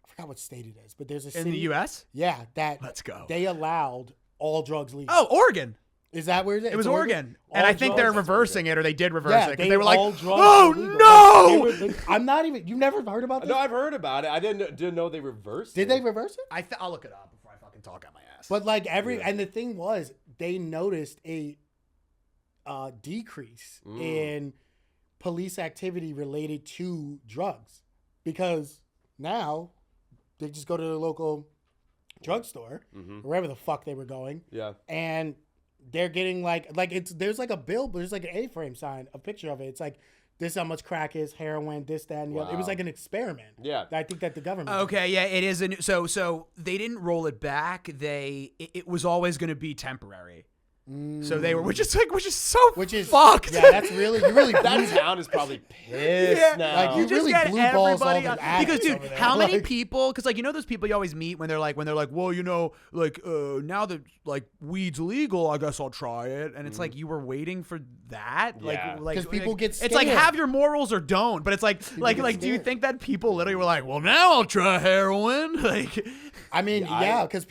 forgot what state it is, but there's a city In the U.S. Yeah, that Let's go. They allowed all drugs legal. Oh, Oregon. Is that where It was Oregon. And All I think they're drugs. reversing it, or they did reverse it. Because they were like, all drugs oh, were legal. no! They were- I'm not even. You've never heard about this? No, I've heard about it. I didn't know they reversed Did it. they reverse it? I'll look it up before I fucking talk out my ass. But like and the thing was, they noticed a decrease in police activity related to drugs because now they just go to the local drugstore, wherever the fuck they were going, Yeah. and they're getting like there's like a bill, but there's like an A-frame sign, a picture of it. It's like this is how much crack is, heroin, this, that, and the other. It was Wow. like an experiment. Yeah. I think that the government. Okay, yeah, it is. So they didn't roll it back. It was always going to be temporary. So they were, which is so fucked. Yeah, that's really you really That town is probably pissed now. Like, you just really get blew balls everybody off of on- because addicts dude, over there. how many Like- people? Because like those people you always meet when they're like, well, like now that like weed's legal, I guess I'll try it. And it's like you were waiting for that, Yeah. like 'Cause people get It's like scared. have your morals or don't. But it's like do you scared. think that people literally were like, well, now I'll try heroin? Like, I mean, Yeah, because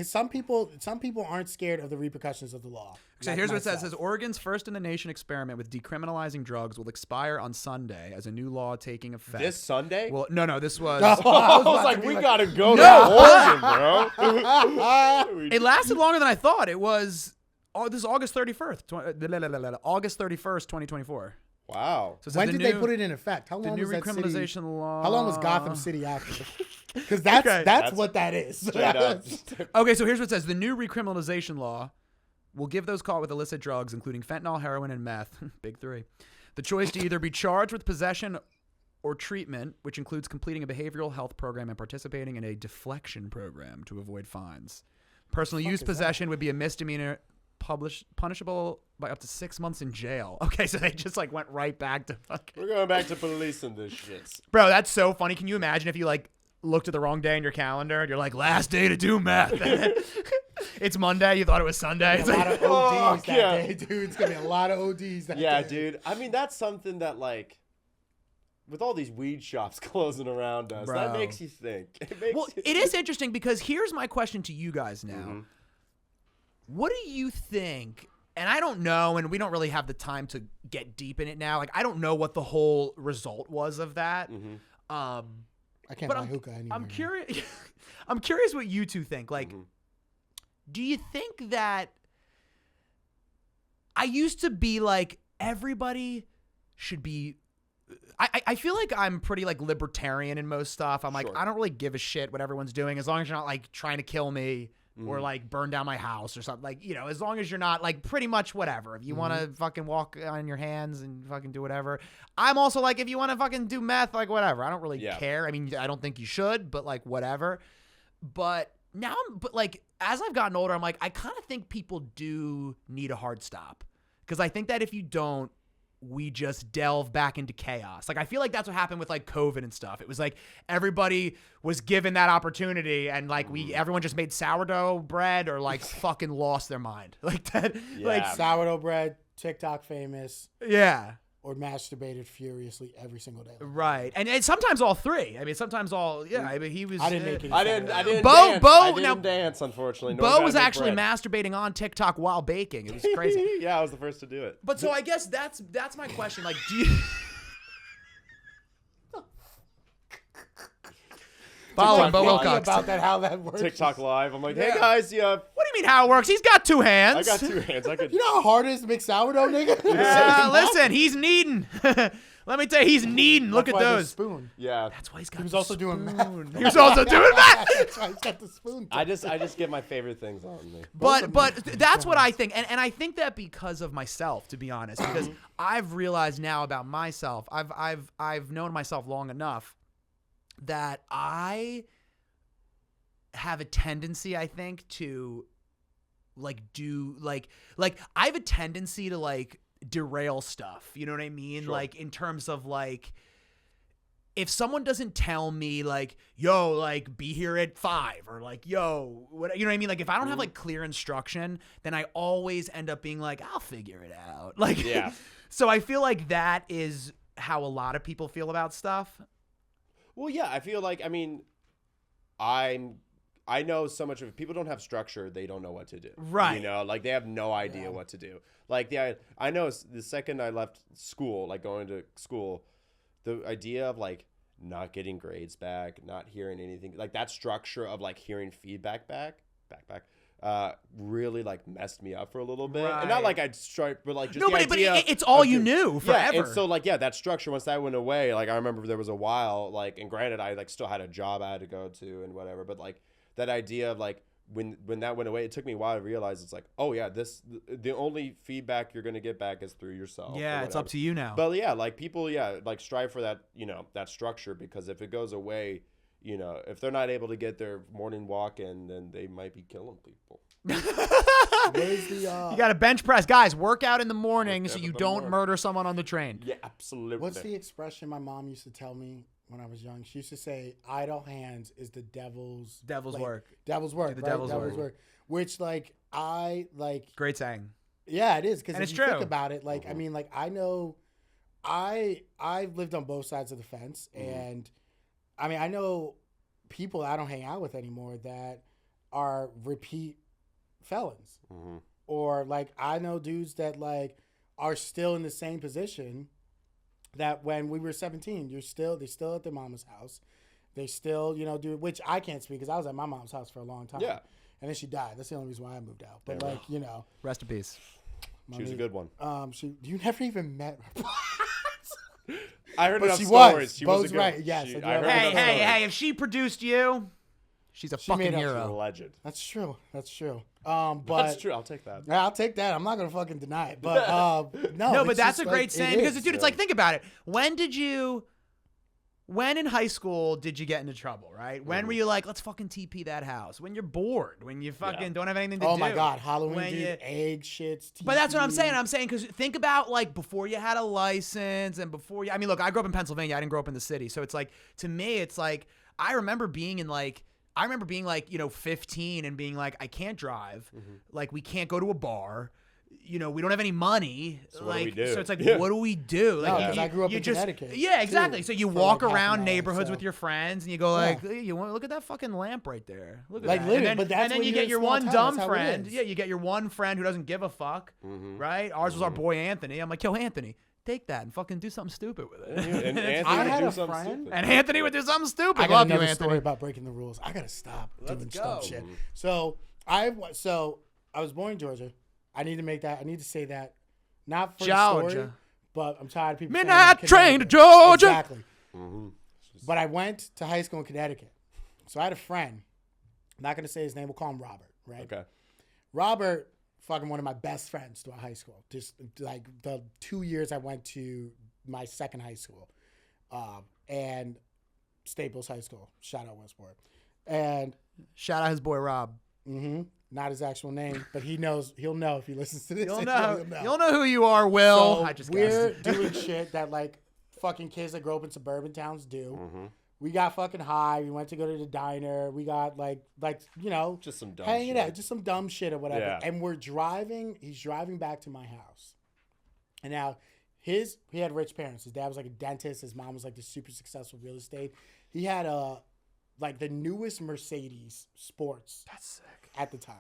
some people aren't scared of the repercussions of the law. so Like here's what it says: myself. Oregon's first in the nation experiment with decriminalizing drugs will expire on Sunday as a new law taking effect. This Sunday? Well, no, this was. I I was was about like, to be we like- gotta go No. to Oregon, bro. It lasted longer than I thought. It was. Oh, this is August 31st. August 31st, 2024. Wow. So it says When the did they new- put it in effect? How The long new was that city? recriminalization law. How long was Gotham City active? Because that's what that is. Straight up. Okay, so here's what it says: the new recriminalization law will give those caught with illicit drugs, including fentanyl, heroin, and meth, big three, the choice to either be charged with possession or treatment, which includes completing a behavioral health program and participating in a deflection program to avoid fines. Personal use possession would be a misdemeanor, punishable by up to 6 months in jail. Okay, so they just like went right back to fucking. We're going back to policing this shit. Bro, that's so funny. Can you imagine if you like looked at the wrong day in your calendar and you're like, last day to do meth? It's Monday. You thought it was Sunday. It's A lot like, of ODs that yeah. day, dude. It's gonna be a lot of ODs that Yeah, day. dude. I mean, that's something that, like, with all these weed shops closing around us, that Bro. makes you think. It makes well, you it is interesting because here's my question to you guys now. Mm-hmm. What do you think? And I don't know, and we don't really have the time to get deep in it now. Like, I don't know what the whole result was of that. Mm-hmm. I can't But buy hookah anymore. I'm curious. I'm curious what you two think. Like, do you think that I used to be like everybody should be? I feel like I'm pretty like libertarian in most stuff. I'm like, Sure. I don't really give a shit what everyone's doing as long as you're not like trying to kill me or like burn down my house or something. Like, as long as you're not like pretty much whatever. If you want to fucking walk on your hands and fucking do whatever. I'm also like, if you want to fucking do meth, like whatever. I don't really care. I mean, I don't think you should, but like whatever. But now but like as I've gotten older, I'm like, I kind of think people do need a hard stop. Because I think that if you don't, we just delve back into chaos. Like, I feel like that's what happened with like COVID and stuff. It was like everybody was given that opportunity and like everyone just made sourdough bread or like fucking lost their mind. Like that. Like, Yeah. sourdough bread, TikTok famous, yeah. or masturbated furiously every single day. Right. And sometimes all three. I mean, sometimes all, yeah. I mean, he was. I didn't make it. I didn't Beau- dance. Beau- I didn't now- dance, unfortunately. nor Beau did I was make actually bread. masturbating on TikTok while baking. It was crazy. Yeah, I was the first to do it. But so I guess that's my question. Like, do you follow him, Beau Thinking Wilcox? about that, how that works. TikTok live. I'm like, hey Yeah. guys, yeah, What do you mean how it works? He's got two hands. I got two hands. I could. You know how hard it is to make sourdough, nigga? Listen, he's kneading. Let me tell you, he's kneading. Look That's at why there's those. Spoon. Yeah. That's why he's got. He was the also doing spoon. math. He was also doing that. That's why he's got the spoon. I just get my favorite things on me. But that's what I think, and I think that because of myself, to be honest, because I've realized now about myself. I've known myself long enough that I have a tendency, I think, to like do like I have a tendency to like derail stuff. You know what I mean? Sure. Like in terms of like, if someone doesn't tell me like, yo, like be here at 5 or like, yo, what, you know what I mean? Like if I don't have like clear instruction, then I always end up being like, I'll figure it out. Like, Yeah. So I feel like that is how a lot of people feel about stuff. Well, yeah, I feel like, I mean, I'm I know so much of people don't have structure, they don't know what to do. Right. You know, like they have no idea what to do. Like I know the second I left school, like going to school, the idea of like not getting grades back, not hearing anything, like that structure of like hearing feedback back, really like messed me up for a little bit. And not like I'd start, but like just No, the but idea it's all of you knew forever. Yeah, and so like that structure, once that went away, like I remember there was a while, like, and granted I like still had a job I had to go to and whatever, but like that idea of like when that went away, it took me a while to realize it's like, oh yeah, the only feedback you're gonna get back is through yourself. Yeah, it's up to you now. But yeah, like people, like strive for that, that structure, because if it goes away, if they're not able to get their morning walk in, then they might be killing people. Where's the, you got to bench press. Guys, work out in the morning so you don't murder someone on the train. Yeah, absolutely. What's the expression my mom used to tell me when I was young? She used to say, idle hands is the devil's work. Devil's work. The right? devil's work. Which, like, I, like... Great saying. Yeah, it is. Because if it's you true. think about it, like, I mean, like, I know... I've lived on both sides of the fence. And, I mean, I know people I don't hang out with anymore that are repeat felons. Or, like, I know dudes that, like, are still in the same position that when we were 17, they still at their mama's house. They still, do, which I can't speak because I was at my mom's house for a long time. Yeah. And then she died. That's the only reason why I moved out. But, like, Rest in peace. She was a good one. You never even met her. I heard enough she stories. She Beau's was a good, right. Yes. Hey, if she produced you, she's a fucking hero. A legend. That's true. But that's true. I'll take that. Yeah, I'll take that. I'm not gonna fucking deny it. But no, but that's a great like, saying because, dude, it's like, think about it. When in high school did you get into trouble, right? When were you like, let's fucking TP that house? When you're bored, when you fucking don't have anything to do. Oh my God, Halloween, dude, egg shits. TP. But that's what I'm saying. I'm saying because think about like before you had a license and before you, I mean, look, I grew up in Pennsylvania. I didn't grow up in the city. So it's like, to me, it's like, I remember being 15 and being like, I can't drive. Like, we can't go to a bar. We don't have any money. So what do we do? So it's like, what do we do? Like, I grew up in Connecticut. Yeah, exactly. Too, so you for walk like around half an hour, neighborhoods so. with your friends, and you go like, hey, you want to look at that fucking lamp right there? Look at like, that. literally, And then, but that's and then when you you're get in your small one town, dumb that's how it friend. is. Yeah, you get your one friend who doesn't give a fuck. Right? Ours was our boy Anthony. I'm like, yo, Anthony, take that and fucking do something stupid with it. And Anthony I would had do a something friend- stupid. And Anthony would do something stupid. I got Love you, another Anthony. story about breaking the rules. I gotta stop doing go. dumb shit. So I was born in Georgia. I need to say that, not for the story, but I'm tired of people. Midnight saying train to Connecticut. Georgia. Exactly. But I went to high school in Connecticut, so I had a friend. I'm not gonna say his name. We'll call him Robert. Right. Okay. Robert, fucking one of my best friends throughout high school. Just like the 2 years I went to my second high school, and Staples High School. Shout out Westport. And Shout out his boy Rob. not his actual name, but he knows. He'll know if he listens to this. You'll know who you are, Will. So I just we're guessed. doing shit that like fucking kids that grow up in suburban towns do. We got fucking high. We went to go to the diner. We got like Just some dumb hanging shit. out, just some dumb shit or whatever. Yeah. And we're driving. He's driving back to my house, and now he had rich parents. His dad was like a dentist. His mom was like this super successful real estate. He had like the newest Mercedes Sports. That's sick. At the time.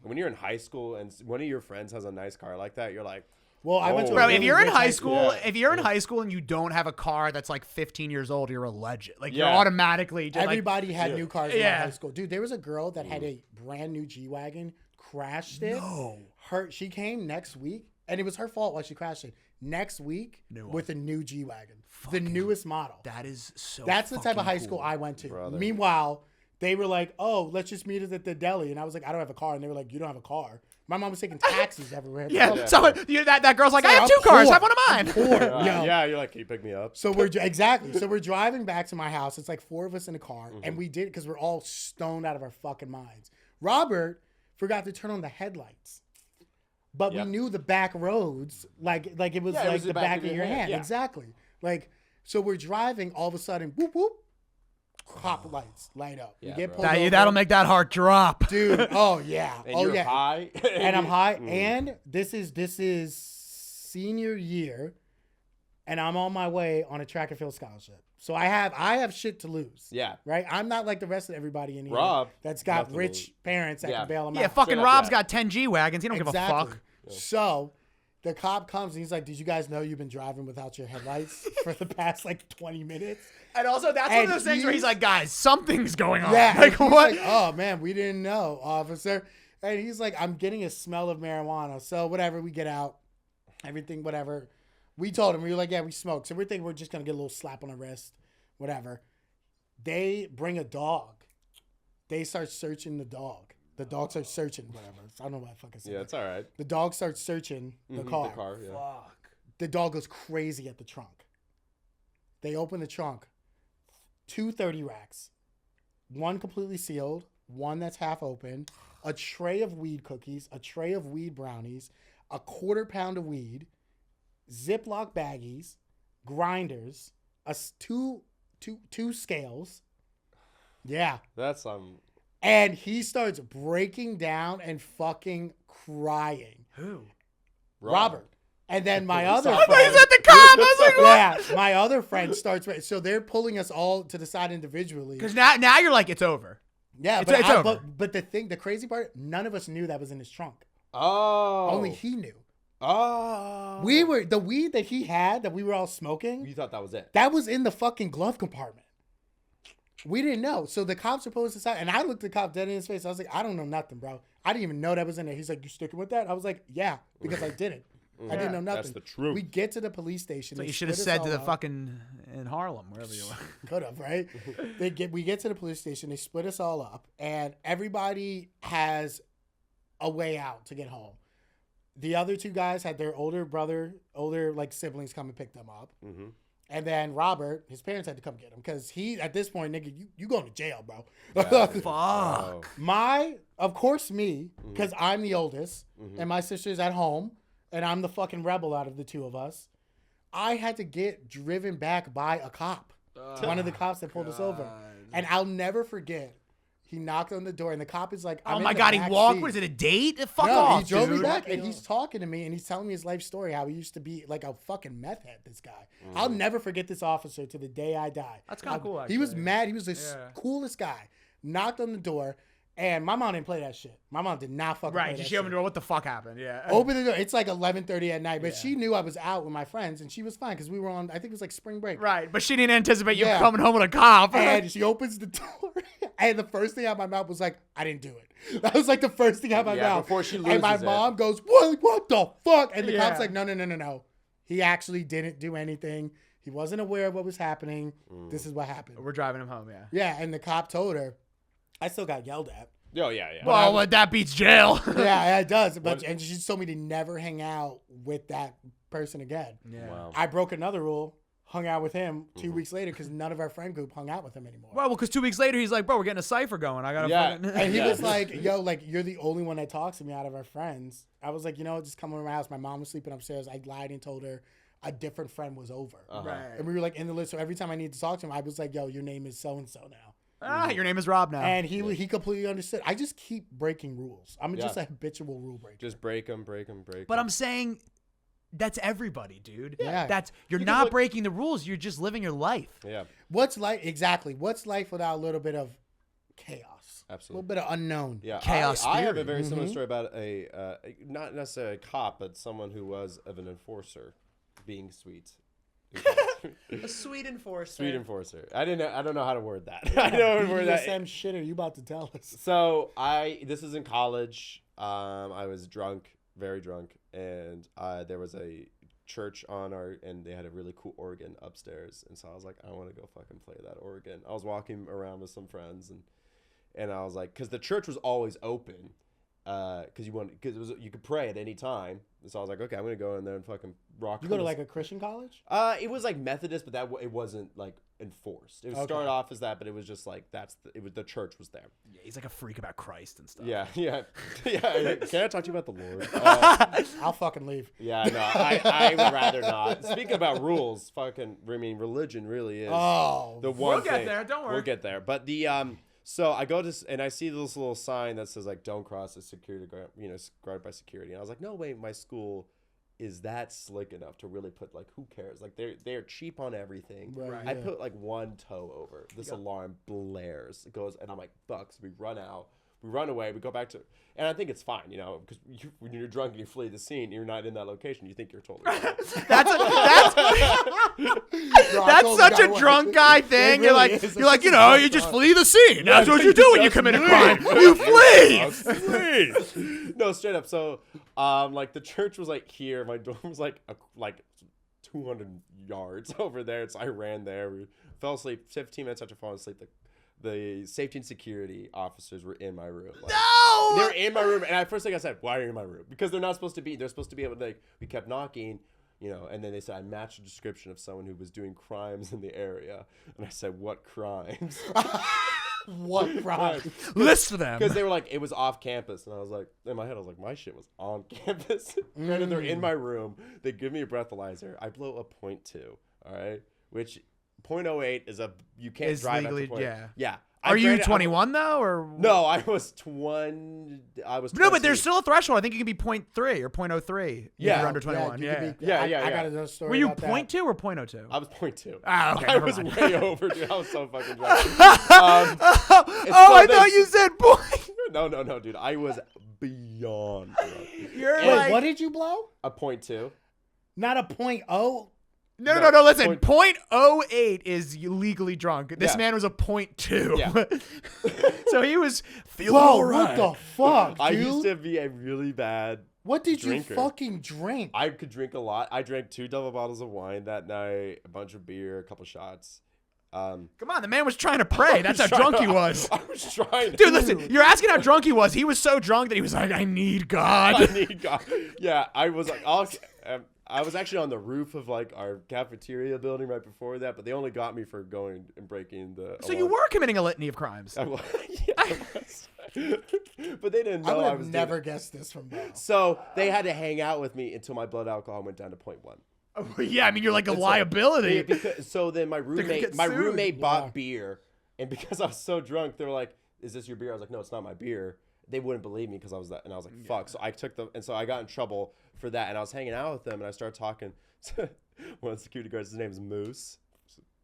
When you're in high school and one of your friends has a nice car like that, you're like, well, I went to a Bro, really if you're in rich high school, Yeah. if you're in high school and you don't have a car that's like 15 years old, you're a legend. Like you're Yeah. automatically just Everybody had new cars in my Yeah. high school. Dude, there was a girl that had a brand new G-Wagon, crashed it. No. She came next week, and it was her fault why she crashed it. Next week with a new G-Wagon. The newest model. That is so That's the type of high fucking school cool. I went to. Brother. Meanwhile, they were like, oh, let's just meet us at the deli. And I was like, I don't have a car. And they were like, you don't have a car. My mom was taking taxis everywhere. Yeah, so that girl's like, I have I'm two cars. poor. Have one of mine. I'm poor. yeah, you're like, can you pick me up? So we're driving back to my house. It's like 4 of us in a car, and we did it because we're all stoned out of our fucking minds. Robert forgot to turn on the headlights, but we knew the back roads like it was like the back of your hand. Yeah. Exactly. Like so, we're driving. All of a sudden, whoop whoop, cop lights light up. Yeah, you get bro. pulled over. That'll make that heart drop. Dude. Oh yeah. And oh you're yeah. high. And I'm high. And this is senior year, and I'm on my way on a track and field scholarship. So I have shit to lose. Yeah. Right? I'm not like the rest of everybody in here Rob, that's got nothing to rich lose. parents that Yeah. can bail him Yeah, out. fucking Straight up, Rob's yeah. got 10 G-Wagons. He don't give a fuck. So the cop comes and he's like, did you guys know you've been driving without your headlights for the past like 20 minutes? And also, that's one And of those things where he's he's- like, guys, something's going on. Yeah. Like, and he's what? like, oh man, we didn't know, officer. And he's like, I'm getting a smell of marijuana. So whatever, we get out. Everything, whatever. We told him, we were like, yeah, we smoke. So we're thinking we're just going to get a little slap on the wrist, whatever. They bring a dog. They start searching the dog. The dog starts searching, whatever. I don't know what I fucking said. Yeah, it's all right. The dog starts searching the car. The car, yeah. Fuck. The dog goes crazy at the trunk. They open the trunk. 2 30 racks. One completely sealed. One that's half open. A tray of weed cookies. A tray of weed brownies. A 1/4 pound of weed. Ziploc baggies. Grinders. Two scales. Yeah. That's And he starts breaking down and fucking crying. Who? Robert. And then my other He's friend. at the cop. I was like, what? Yeah, my other friend starts. So they're pulling us all to the side individually. Because now you're like, it's over. Yeah, it's over. but the crazy part, none of us knew that was in his trunk. Oh. Only he knew. Oh. We were the weed that he had that we were all smoking. You thought that was it. That was in the fucking glove compartment. We didn't know. So the cops were posted aside, and I looked the cop dead in his face. I was like, I don't know nothing, bro. I didn't even know that was in there. He's like, you sticking with that? I was like, yeah, because I didn't. I didn't know nothing. That's the truth. We get to the police station. So they you should have split us said to all the up. fucking in Harlem, wherever you were. Could have, right? We get to the police station. They split us all up, and everybody has a way out to get home. The other 2 guys had their older like siblings come and pick them up, and then Robert, his parents had to come get him because he at this point, nigga, you going to jail, bro. Fuck. Of course, me, because I'm the oldest, and my sister's at home, and I'm the fucking rebel out of the 2 of us. I had to get driven back by a cop, one of the cops that pulled us over. And I'll never forget, he knocked on the door, and the cop is like, Oh I'm my in the God, he back walked? seat. What is it, a date? Fuck No, off, he drove dude. me back, and he's talking to me, and he's telling me his life story, how he used to be like a fucking meth head, this guy. I'll never forget this officer to the day I die. That's kinda cool, He was actually. mad. He was the coolest guy. Knocked on the door, and my mom didn't play that shit. My mom did not fucking play Right, that she opened shit. the door. What the fuck happened? Yeah. Open the door. It's like 11:30 at night, but she knew I was out with my friends, and she was fine because we were on, I think it was like spring break. Right, but she didn't anticipate you Yeah. coming home with a cop. And she opens the door, and the first thing out of my mouth was like, I didn't do it. That was like the first thing out of my Yeah, mouth. before she And my loses it. mom goes, what the fuck? And the Yeah. cop's like, no. He actually didn't do anything. He wasn't aware of what was happening. This is what happened. We're driving him home, yeah. Yeah, and the cop told her, I still got yelled at. Oh, yeah. Well, that beats jail. Yeah, it does. But and she told me to never hang out with that person again. Yeah. Wow. I broke another rule, hung out with him 2 weeks later because none of our friend group hung out with him anymore. Well, because 2 weeks later, he's like, bro, we're getting a cipher going. I got to Yeah. fucking... And he Yeah. was like, yo, like, you're the only one that talks to me out of our friends. I was like, you know what, just come over to my house. My mom was sleeping upstairs. I lied and told her a different friend was over. Right. And we were like in the list. So every time I needed to talk to him, I was like, yo, your name is so-and-so now. Your name is Rob now. And he completely understood. I just keep breaking rules. I'm just Yeah. a habitual rule breaker. Just break them. But I'm saying that's everybody, dude. Yeah. You're You can not look- breaking the rules. You're just living your life. Yeah. What's life? Exactly. What's life without a little bit of chaos? Absolutely. A little bit of unknown. Yeah, Chaos I have a theory. very similar story about not necessarily a cop, but someone who was of an enforcer, being sweet. A sweet enforcer. Sweet enforcer. I don't know how to word that. I don't know how to word that. BDSM shit are you about to tell us? So this is in college. I was drunk, very drunk, and there was a church and they had a really cool organ upstairs, and so I was like, I want to go fucking play that organ. I was walking around with some friends, and I was like, because the church was always open, because you could pray at any time. So I was like, okay, I'm gonna go in there and fucking rock. You go to like a Christian college? It was like Methodist, but it wasn't like enforced. It would start off as that, but it was just like the church was there. Yeah, he's like a freak about Christ and stuff. Yeah. Can I talk to you about the Lord? I'll fucking leave. Yeah, no, I would rather not. Speaking about rules, religion really is the one We'll get thing. there, don't worry. We'll get there. But so I go to and I see this little sign that says like "Don't cross the security guard," guarded by security. And I was like, no way, my school is that slick enough to really put like, who cares? Like they're cheap on everything. Right, I yeah. put like one toe over. This alarm blares. It goes, and I'm like, fuck. So we run out. We run away. We go back to, and I think it's fine, you know, because when you're drunk and you flee the scene, you're not in that location. You think you're totally fine. That's totally such got a away. drunk guy thing. It You're really like, is. you're like, you know, you just flee the scene. That's what you do when you commit a crime. You flee. No, straight up. So, like the church was like here. My dorm was like 200 yards over there. So I ran there. We fell asleep. 15 minutes after falling asleep, the safety and security officers were in my room. Like, No! they were in my room, and at first, like I said, why are you in my room? Because they're not supposed to be. They're supposed to be able to. Like, we kept knocking, you know, and then they said I matched the description of someone who was doing crimes in the area, and I said, what crimes? What crime? List them. Because they were like, it was off campus, and I was like, in my head, I was like, my shit was on campus. Granted, they're in my room. They give me a breathalyzer. I blow a 0.2. All right, which 0.08 is you can't Is drive legally, at the point. yeah. Yeah. Are you Granted, 21 though, or No, I was 20. I was. No, but 20. there's still a threshold. I think it can be 0.3 or 0.03 if Yeah. you're under 21. you Yeah. could be- Yeah, I yeah. got another story. Were you about that. 0.2 or 0.02? I was 0.2. Ah, okay. I never was mind. way over, dude. I was so fucking drunk. Oh, I thought you said point. No, dude. I was beyond drunk. You're Wait, like what did you blow? A 0.2. Not a 0.0. no. Listen, Point- 0.08 is legally drunk. This Yeah. man was a 0.2. Yeah. So he was feeling Whoa, all right. what the fuck, dude? I used to be a really bad. What did drinker. you fucking drink? I could drink a lot. I drank 2 double bottles of wine that night, a bunch of beer, a couple shots. Come on, the man was trying to pray. That's how drunk he was. I was trying. Dude, listen, you're asking how drunk he was. He was so drunk that he was like, I need God. I need God. Yeah, I was like, I was actually on the roof of like our cafeteria building right before that, but they only got me for going and breaking the. So you were committing a litany of crimes. I was. Yeah, I was. But they didn't I know would I have was never doing it. guessed this from Beau. So they had to hang out with me until my blood alcohol went down to 0.1. Yeah, I mean, you're like a It's liability. Yeah, because, so then my gonna roommate, get my sued. roommate bought Yeah. beer, and because I was so drunk, they were like, "Is this your beer?" I was like, "No, it's not my beer." They wouldn't believe me because I was that, and I was like, "Fuck!" So I took them, and so I got in trouble for that. And I was hanging out with them, and I started talking to one of the security guards. His name is Moose.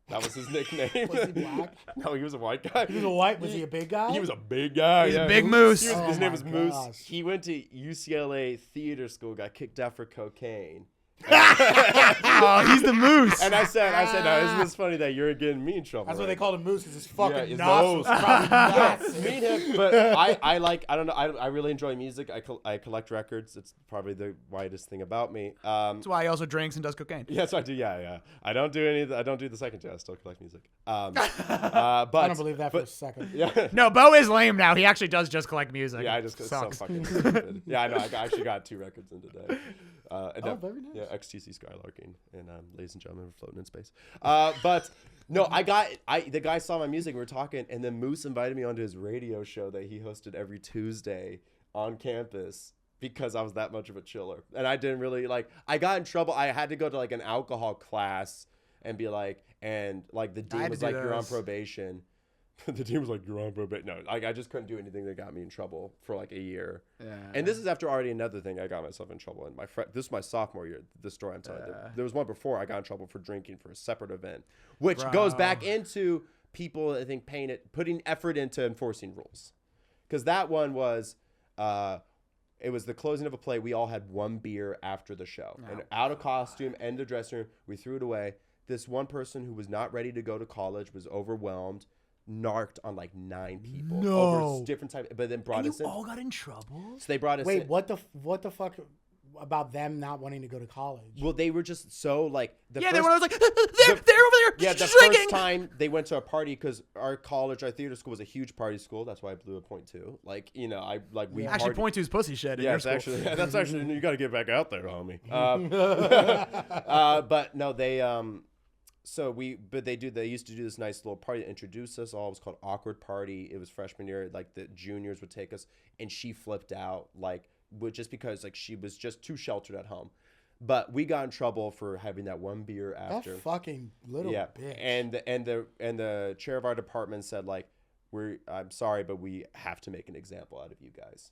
That was his nickname. Was he black? No, he was a white guy. He was a white. Was he a big guy? He was a big guy. He's a yeah. big moose. He was- Oh his name my was Moose. gosh. He went to UCLA theater school. Got kicked out for cocaine. Oh, he's the moose. And I said, no, isn't this funny that you're getting me in trouble? That's what right? they called him Moose, because his fucking his nostrils nose. probably massive. Me and him, but I don't know. I really enjoy music. I collect records. It's probably the widest thing about me. That's why he also drinks and does cocaine. Yes, I do. Yeah. I don't do I don't do the second two. I still collect music. But I don't believe that for a second. Yeah. No, Beau is lame now. He actually does just collect music. Yeah, I just it's so sucks. fucking stupid. Yeah, I know. I actually got 2 records in today. very nice. Yeah, XTC Skylarking and ladies and gentlemen, we're floating in space. But no, the guy saw my music. We were talking, and then Moose invited me onto his radio show that he hosted every Tuesday on campus because I was that much of a chiller, and I didn't really like. I got in trouble. I had to go to like an alcohol class and be like, and like the I dean had was to do like, "You're on those. probation." The team was like, "You're on probation." No, I just couldn't do anything that got me in trouble for like a year. Yeah. And this is after already another thing I got myself in trouble in. This is my sophomore year. The story I'm telling. There was one before I got in trouble for drinking for a separate event, which goes back into people I think putting effort into enforcing rules, because that one was. It was the closing of a play. We all had 1 beer after the show, and out of costume, and the dressing room. We threw it away. This one person who was not ready to go to college was overwhelmed, narked on like 9 people over different types, but then brought And us you in. all got in trouble? So they brought us Wait, in. what the fuck about them not wanting to go to college? Well, they were just so like the Yeah, first, they were like, they're over there yeah, the drinking. first time they went to a party, because our theater school was a huge party school. That's why I blew a 0.2. Like, you know, we Actually, partied. 0.2 is pussy shit in Yeah, your it's school. actually that's actually you got to get back out there, homie. But no, they they used to do this nice little party to introduce us all. It was called Awkward Party. It was freshman year. Like the juniors would take us, and she flipped out just because like she was just too sheltered at home. But we got in trouble for having that 1 beer after. That fucking little bitch. And the chair of our department said like, I'm sorry, but we have to make an example out of you guys.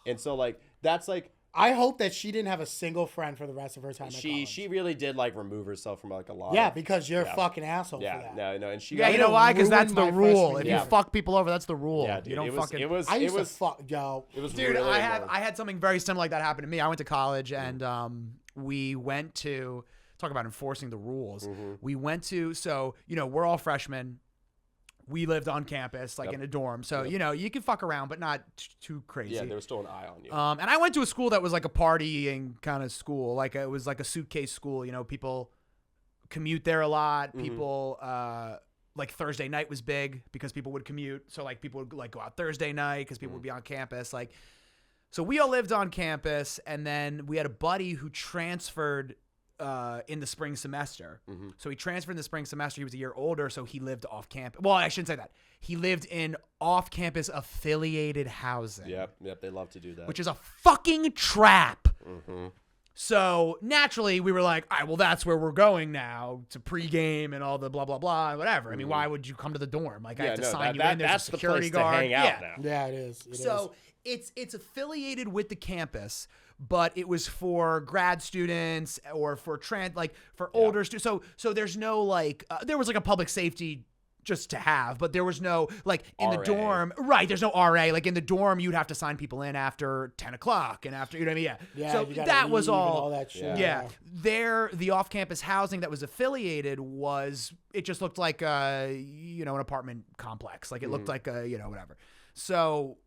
And so like that's like I hope that she didn't have a single friend for the rest of her time at She college. really did like remove herself from like a lot. Yeah, of, because you're a fucking asshole for yeah, that. no, and she. Yeah, got, you know why? Because ruined that's the my rule. freshman If year. you fuck people over, that's the rule. Yeah, dude, you don't it was, fucking. It was. I It used was. to fuck, yo. It was Dude, really I annoying. had something very similar like that happen to me. I went to college and we went to talk about enforcing the rules. We went to we're all freshmen. We lived on campus, like in a dorm. So, you can fuck around, but not too crazy. Yeah, there was still an eye on you. And I went to a school that was like a partying kind of school. Like it was like a suitcase school. People commute there a lot. People, like Thursday night was big because people would commute. So like people would like go out Thursday night because people would be on campus. Like, so we all lived on campus, and then we had a buddy who transferred in the spring semester. So he transferred in the spring semester. He was a year older, so he lived off campus. Well, I shouldn't say that. He lived in off-campus affiliated housing. Yep, they love to do that. Which is a fucking trap. So naturally, we were like, all right, well, that's where we're going now to pregame and all the blah, blah, blah, whatever. I mean, why would you come to the dorm? Like, I have to sign you in. There's that's a security the place guard. to hang out now. Yeah, it is. It So is. it's affiliated with the campus, but it was for grad students or for older students. So there's no like there was like a public safety just to have, but there was no like in the RA. dorm. Right, there's no RA. Like in the dorm, you'd have to sign people in after 10 o'clock and after, you know what I mean? Yeah, So you gotta that was leave and all that shit. Yeah. The off-campus housing that was affiliated it just looked like an apartment complex. Like it looked like whatever. So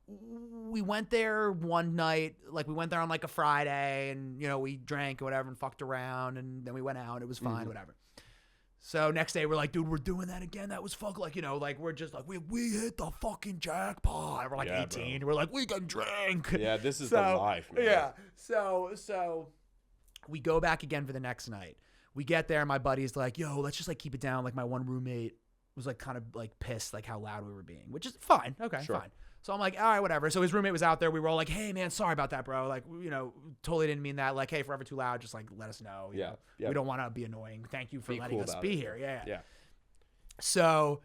we went there one night, like we went there on like a Friday and, we drank or whatever and fucked around and then we went out. It was fine, whatever. So next day we're like, dude, we're doing that again. That was fuck. Like, like we're just like, we hit the fucking jackpot. We're like 18. Bro. We're like, we can drink. Yeah, this is the life, man. Yeah. So we go back again for the next night. We get there. My buddy's like, yo, let's just like keep it down. Like my one roommate was like kind of like pissed like how loud we were being, which is fine. Okay, Sure. fine. So I'm like, all right, whatever. So his roommate was out there. We were all like, hey, man, sorry about that, bro. Like, totally didn't mean that. Like, hey, forever too loud. Just like, let us know. You know? Yeah. We don't want to be annoying. Thank you for Be letting cool us about be it. here. Yeah. Yeah. So,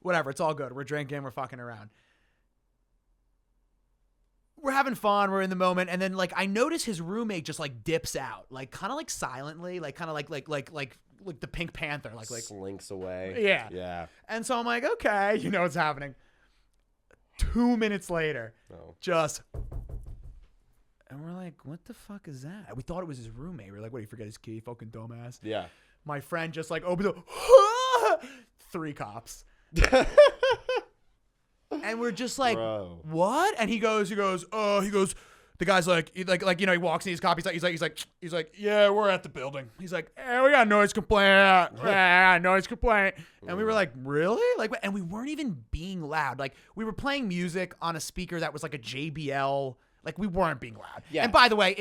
whatever. It's all good. We're drinking. We're fucking around. We're having fun. We're in the moment. And then, like, I notice his roommate just, like, dips out. Like, kind of, like, silently. Like, kind of like the Pink Panther. Like slinks away. Yeah. Yeah. And so I'm like, okay, you know what's happening. 2 minutes later, and we're like, what the fuck is that? We thought it was his roommate. We're like, what, did he forget his key? Fucking dumbass. Yeah. My friend just like opens up, 3 cops. And we're just like, Bro. what? And he goes, the guy's like, he walks in his cop. He's like, yeah, we're at the building. He's like, hey, we got a noise complaint. Noise complaint. And we were like, really? Like, and we weren't even being loud. Like, we were playing music on a speaker that was like a JBL. Like, we weren't being loud. Yeah. And by the way,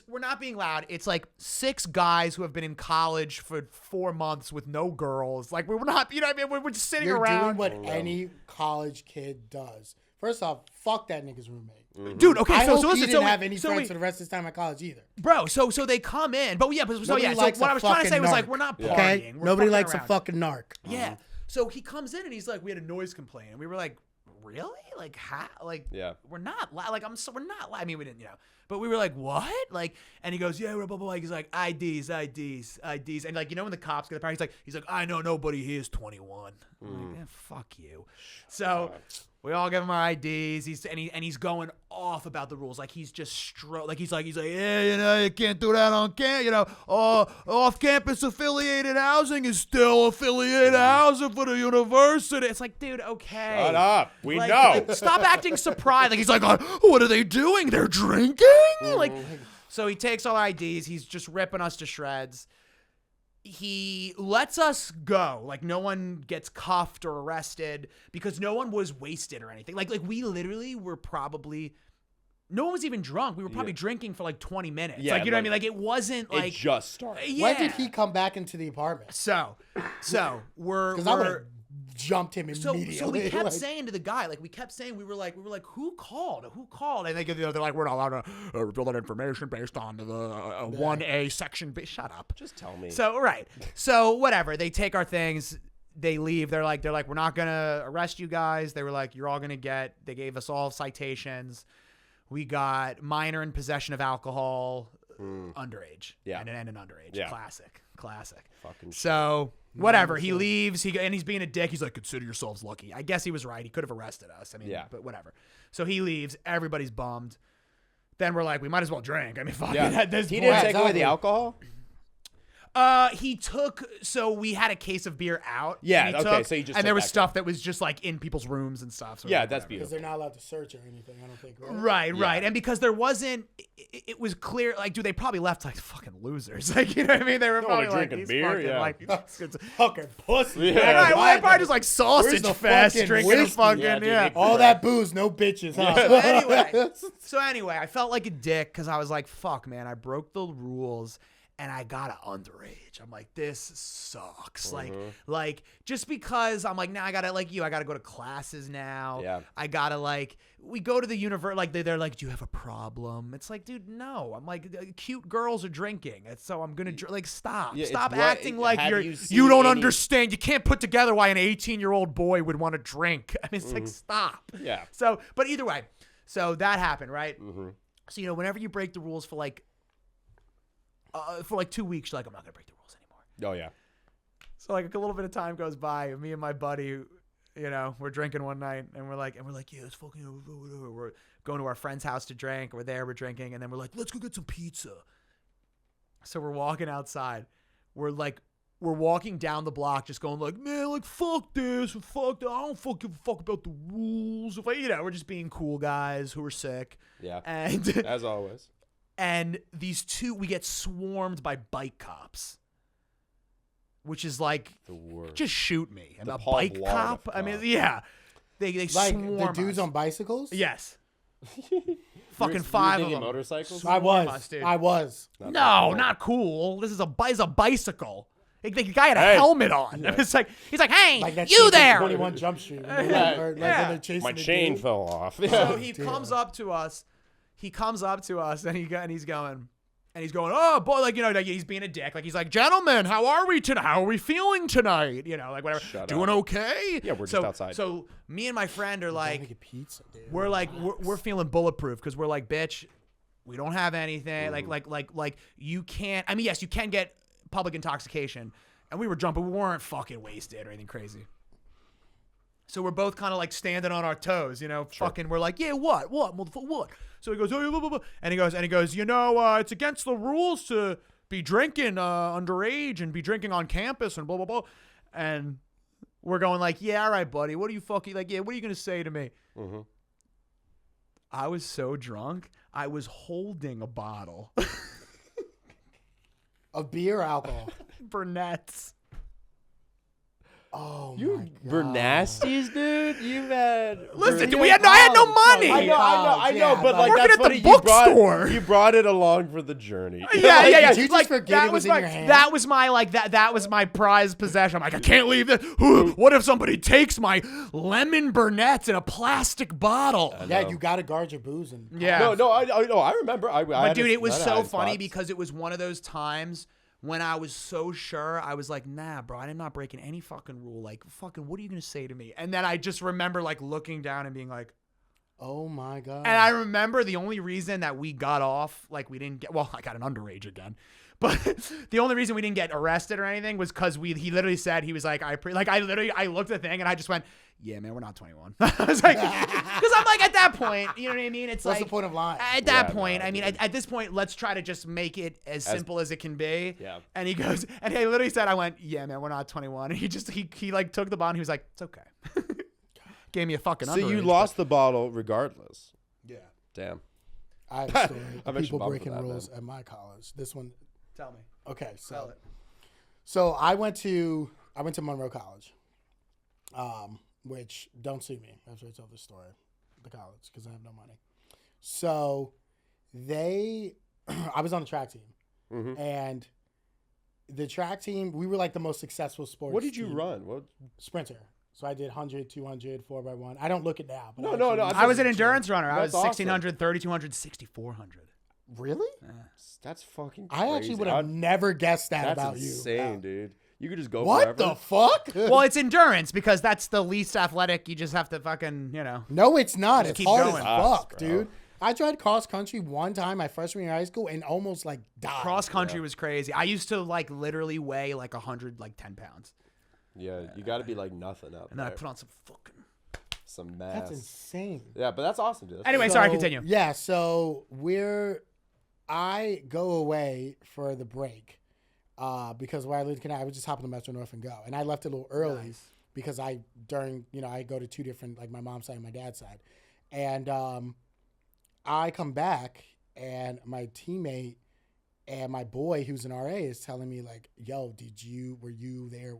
we're not being loud. It's like 6 guys who have been in college for 4 months with no girls. Like, we're not, you know what I mean? We're just sitting You're around. doing what any college kid does. First off, fuck that nigga's roommate. Dude, okay, I so hope listen, he didn't so have any so friends we- for the rest of his time at college either. Bro, so they come in, but yeah, so Nobody yeah, so likes what a I was trying to fucking say was like, narc. we're not partying. Okay, We're nobody fucking likes around. a fucking narc. Yeah. So he comes in and he's like, we had a noise complaint, and we were like, really? Like how? Like Yeah. we're not we're not I mean, we didn't, but we were like, what? Like, and he goes, yeah, blah blah blah. He's like, IDs, and like, when the cops get the power, he's like, I know nobody here is 21. I'm like, fuck you. So. We all give him our IDs. He's going off about the rules. Like he's just he's like, yeah, you can't do that on campus. Off-campus affiliated housing is still affiliated housing for the university. It's like, dude, okay. Shut up. We Like, know. Stop acting surprised. Like he's like, what are they doing? They're drinking? Like, so he takes all our IDs. He's just ripping us to shreds. He lets us go. Like no one gets cuffed or arrested because no one was wasted or anything. Like we literally were probably, no one was even drunk. We were probably drinking for like 20 minutes. Yeah, like, you know what I mean? Like it wasn't like. It just started. Yeah. When did he come back into the apartment? So we're. Because I would have jumped him So immediately. we kept Like, saying to the guy, like we kept saying, we were like, who called? And they're like, we're not allowed to reveal that information based on the 1A section. Shut up. Just tell me. So right. So whatever. They take our things. They leave. They're like, we're not gonna arrest you guys. They were like, you're all gonna get. They gave us all citations. We got minor in possession of alcohol, underage. Yeah. And an underage. Yeah. Classic. Fucking So whatever. He leaves. And he's being a dick. He's like, consider yourselves lucky. I guess he was right. He could have arrested us. I mean, Yeah. but whatever. So he leaves. Everybody's bummed. Then we're like, we might as well drink. I mean, fuck Yeah. it. At this He point. didn't take away the alcohol? He took, so we had a case of beer out. Yeah, and he okay, took- so you just and took there was that stuff that was just like in people's rooms and stuff. So Yeah, whatever. that's Because beautiful. they're not allowed to search or anything, I don't think, right? Right. And because there wasn't, it was clear, like, dude, they probably left like fucking losers. Like, you know what I mean? They were probably like, drinking these beer, fucking, yeah. like, Fucking pussy. Yeah. Right, well, they probably just like Where's sausage the fest, fucking drinking a whiskey? fucking, Yeah, dude, yeah. they- All that booze, no bitches, huh? So anyway, I felt like a dick because I was like, fuck, man, I broke the rules and I got an underage. I'm like, this sucks. Like just because I'm like, now I gotta I gotta go to classes now. Yeah. I gotta we go to the university. Like they're like, do you have a problem? It's like, dude, no. I'm like, cute girls are drinking. And so I'm gonna stop. Yeah, it's Stop what- acting like have you're you you seen don't any- understand. You can't put together why an 18-year-old boy would want to drink. I mean, it's like, stop. Yeah. So, but either way, so that happened, right? So whenever you break the rules for 2 weeks, you're like, I'm not gonna break the rules anymore. Oh, yeah. So like a little bit of time goes by, and me and my buddy, we're drinking one night, and we're like, yeah, it's fucking. We're going to our friend's house to drink. We're there, we're drinking, and then we're like, let's go get some pizza. So we're walking outside. We're walking down the block, just going like, man, like fuck this, and fuck that. I don't fucking fuck about the rules. We're just being cool guys who are sick. Yeah. And As always. and we get swarmed by bike cops, which is like, The worst. just shoot me. And The a Paul bike Blart cop? of I mean, cops. yeah. They Like swarm the dudes us. on bicycles? Yes. You Fucking were five of thinking them. motorcycles? I us, was. dude. I was. No, not cool. This is a bicycle. The guy had a Hey. helmet on. It's like, he's like, hey, Like that you scene from there. 21 Jump Street. Or Yeah. when they're chasing My the chain dude. fell off. So he comes up to us. And he's going, oh boy, he's being a dick. Like he's like, gentlemen, how are we tonight? How are we feeling tonight? Whatever. Shut Doing up. okay? Yeah, we're just outside. So me and my friend are Trying like, to get pizza, dude. we're feeling bulletproof because we're like, bitch, we don't have anything. Like you can't. I mean, yes, you can get public intoxication, and we were drunk, but we weren't fucking wasted or anything crazy. So we're both kind of like standing on our toes, fucking. We're like, yeah, what, motherfucker, what? So he goes, oh, blah, blah, blah. And he goes, it's against the rules to be drinking underage and be drinking on campus and blah blah blah. And we're going like, yeah, all right, buddy. What are you fucking like? Yeah, what are you gonna say to me? Mm-hmm. I was so drunk, I was holding a bottle. Of beer or alcohol? Burnett's. Oh, my You God. were nasties, dude. You've had. Listen, You're I had college, no bro. money. I know, Yeah, but like Working that's at the funny. bookstore. You brought it along for the journey. Yeah. Did you just forget it was in your hand? That was my that was my prized possession. I'm like, I can't leave this. What if somebody takes my lemon Burnett's in a plastic bottle? Yeah, you got to guard your booze. And Yeah. No, I remember. But dude, it was so hide funny spots. because it was one of those times when I was so sure. I was like, nah, bro, I'm not breaking any fucking rule. Like, fucking, what are you gonna say to me? And then I just remember like looking down and being like, oh, my God. and I remember the only reason that we got off, like we didn't get, well, I got an underage again. But the only reason we didn't get arrested or anything was because he literally said, he was like, I looked at the thing and I just went, yeah, man, we're not 21. I was like, because I'm like, at that point, you know what I mean? It's What's like, the point of lying? at that Yeah, point, no, I mean, dude. at this point, let's try to just make it as simple as it can be. Yeah. And he goes, and he literally said, I went, yeah, man, we're not 21. And he like took the bond. He was like, it's okay. Gave me a fucking So you underage, lost the bottle regardless. Yeah. Damn. I have a story I of bet you people bummed breaking for that, rules man. at my college. This one, but tell me. okay, Tell so it. so I went to Monroe College, which don't sue me after I tell this story, the college, because I have no money. So I was on the track team, Mm-hmm. and the track team, we were like the most successful sports. What did you team. run? What? Sprinter. So I did 100, 200, 4x1. I don't look it now. But No, I no, actually no, used I to was an do it. endurance runner. I was That's awesome. 1600, 3200, 6400. Really? That's fucking crazy. I actually would have never guessed that That's about insane, you. dude. You could just go What forever. the fuck? Well, it's endurance because that's the least athletic. You just have to fucking, No, it's not. It's keep hard going. as Sucks, fuck, bro. dude. I tried cross country one time my freshman year of high school and almost like died. Cross country was crazy. I used to like literally weigh like 10 pounds. Yeah, you got to be like nothing up. And then I there. put on some Some mass. That's insane. Yeah, but that's awesome, dude. That's Anyway, cool. sorry, continue. Yeah, so I go away for the break because where I lived in Connecticut, I would just hop on the Metro North and go. And I left a little early Nice. because I go to two different, like my mom's side and my dad's side. And I come back and my teammate and my boy who's an RA is telling me like, yo, were you there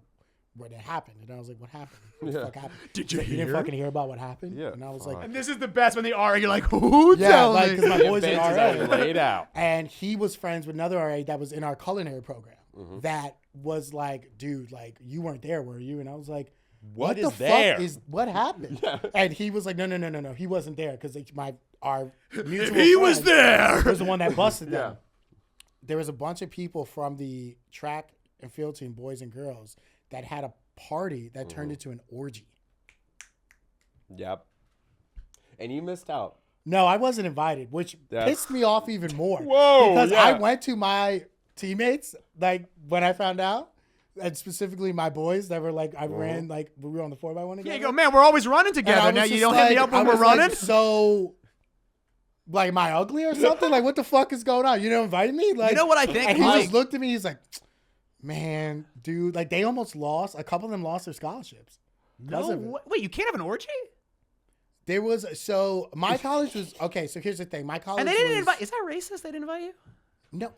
when it happened? And I was like, what happened? What the fuck happened? Did you You didn't hear? fucking hear about what happened? Yeah, And I was like, And this is the best when they are. You're like, who? yeah, Tell like, me. because my boy's an Vince is already RA. laid out. And he was friends with another RA that was in our culinary program that was like, dude, like, you weren't there, were you? And I was like, What the is there? fuck is what happened? And he was like, no, he wasn't there because our mutual He was friend there. was the one that busted them. There was a bunch of people from the track and field team, boys and girls, that had a party that turned into an orgy. Yep. And you missed out. No, I wasn't invited, which That's- pissed me off even more. Whoa, Because yeah. I went to my teammates, like, when I found out, and specifically my boys that were like, I ran, like, we were on the 4x1 together. Yeah, you go, man, we're always running And I together. was Now you just don't hit me like- up when I we're was like, running? so, like, am I ugly or something? Like, what the fuck is going on? You didn't invite me? Like, You know what I think? And he Mike? just looked at me. He's like, man, dude, like, they almost lost. A couple of them lost their scholarships. No, of it. wait, you can't have an orgy? There was, so my college was, okay, so here's the thing. My college And they didn't was, invite. Is that racist? They didn't invite you?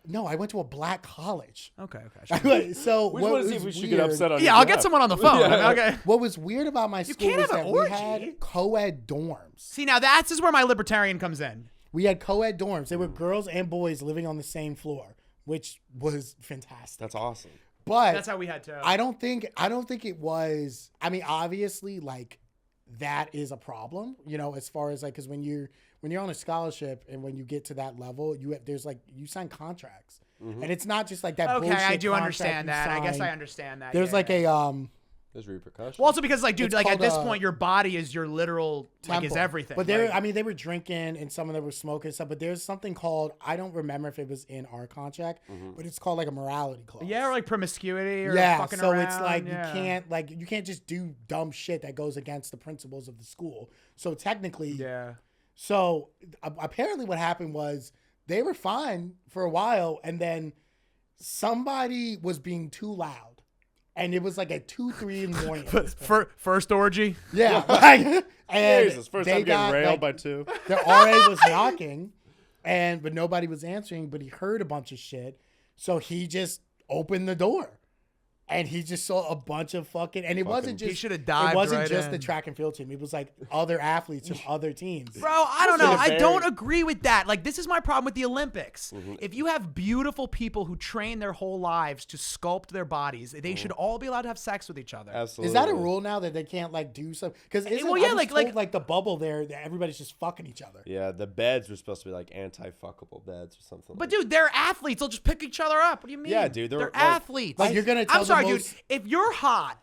No, I went to a black college. Okay. Sure. So We just what want to see was if we should weird, get upset on Yeah, your I'll get behalf. someone on the phone. Yeah. I mean, okay. What was weird about my school can't was have an that we orgy. had co-ed dorms. See, now that's is where my libertarian comes in. We had co-ed dorms. They were girls and boys living on the same floor, which was fantastic. That's awesome. But That's how we had to. I don't think it was. I mean, obviously, like that is a problem, you know, as far as like because when you're on a scholarship and when you get to that level, there's like you sign contracts, and it's not just like that. Okay, bullshit I do contract understand you that. I guess sign. I understand that. There's yeah. like a There's repercussions. Well, also because like, dude, It's like at called, this point, your body is your literal like is temple. everything. But they like, I mean, they were drinking and some of them were smoking and stuff. But there's something called, I don't remember if it was in our contract, but it's called like a morality clause. yeah, or like promiscuity or Yeah, fucking so around. it's like yeah. you can't just do dumb shit that goes against the principles of the school. So technically, Yeah. So apparently, what happened was they were fine for a while, and then somebody was being too loud, and it was like at 2-3 in the morning. at this point. First orgy. Yeah, like, and Jesus, first they time getting got, railed like, by two. the RA was knocking, but nobody was answering. But he heard a bunch of shit, so he just opened the door, and he just saw a bunch of fucking. And it wasn't just He should have dived It wasn't right just in. the track and field team. It was like other athletes from other teams. Bro, I don't know. It's I very- don't agree with that. Like, this is my problem with the Olympics. Mm-hmm. If you have beautiful people who train their whole lives to sculpt their bodies, they should all be allowed to have sex with each other. Absolutely. Is that a rule now that they can't like do something? Because well, yeah, like- the bubble there that everybody's just fucking each other. Yeah, the beds were supposed to be like anti-fuckable beds or something. But like dude, they're athletes. They'll just pick each other up. What do you mean? Yeah, dude, they're, like- athletes. Like, you're gonna tell I'm sorry, the most- dude. If you're hot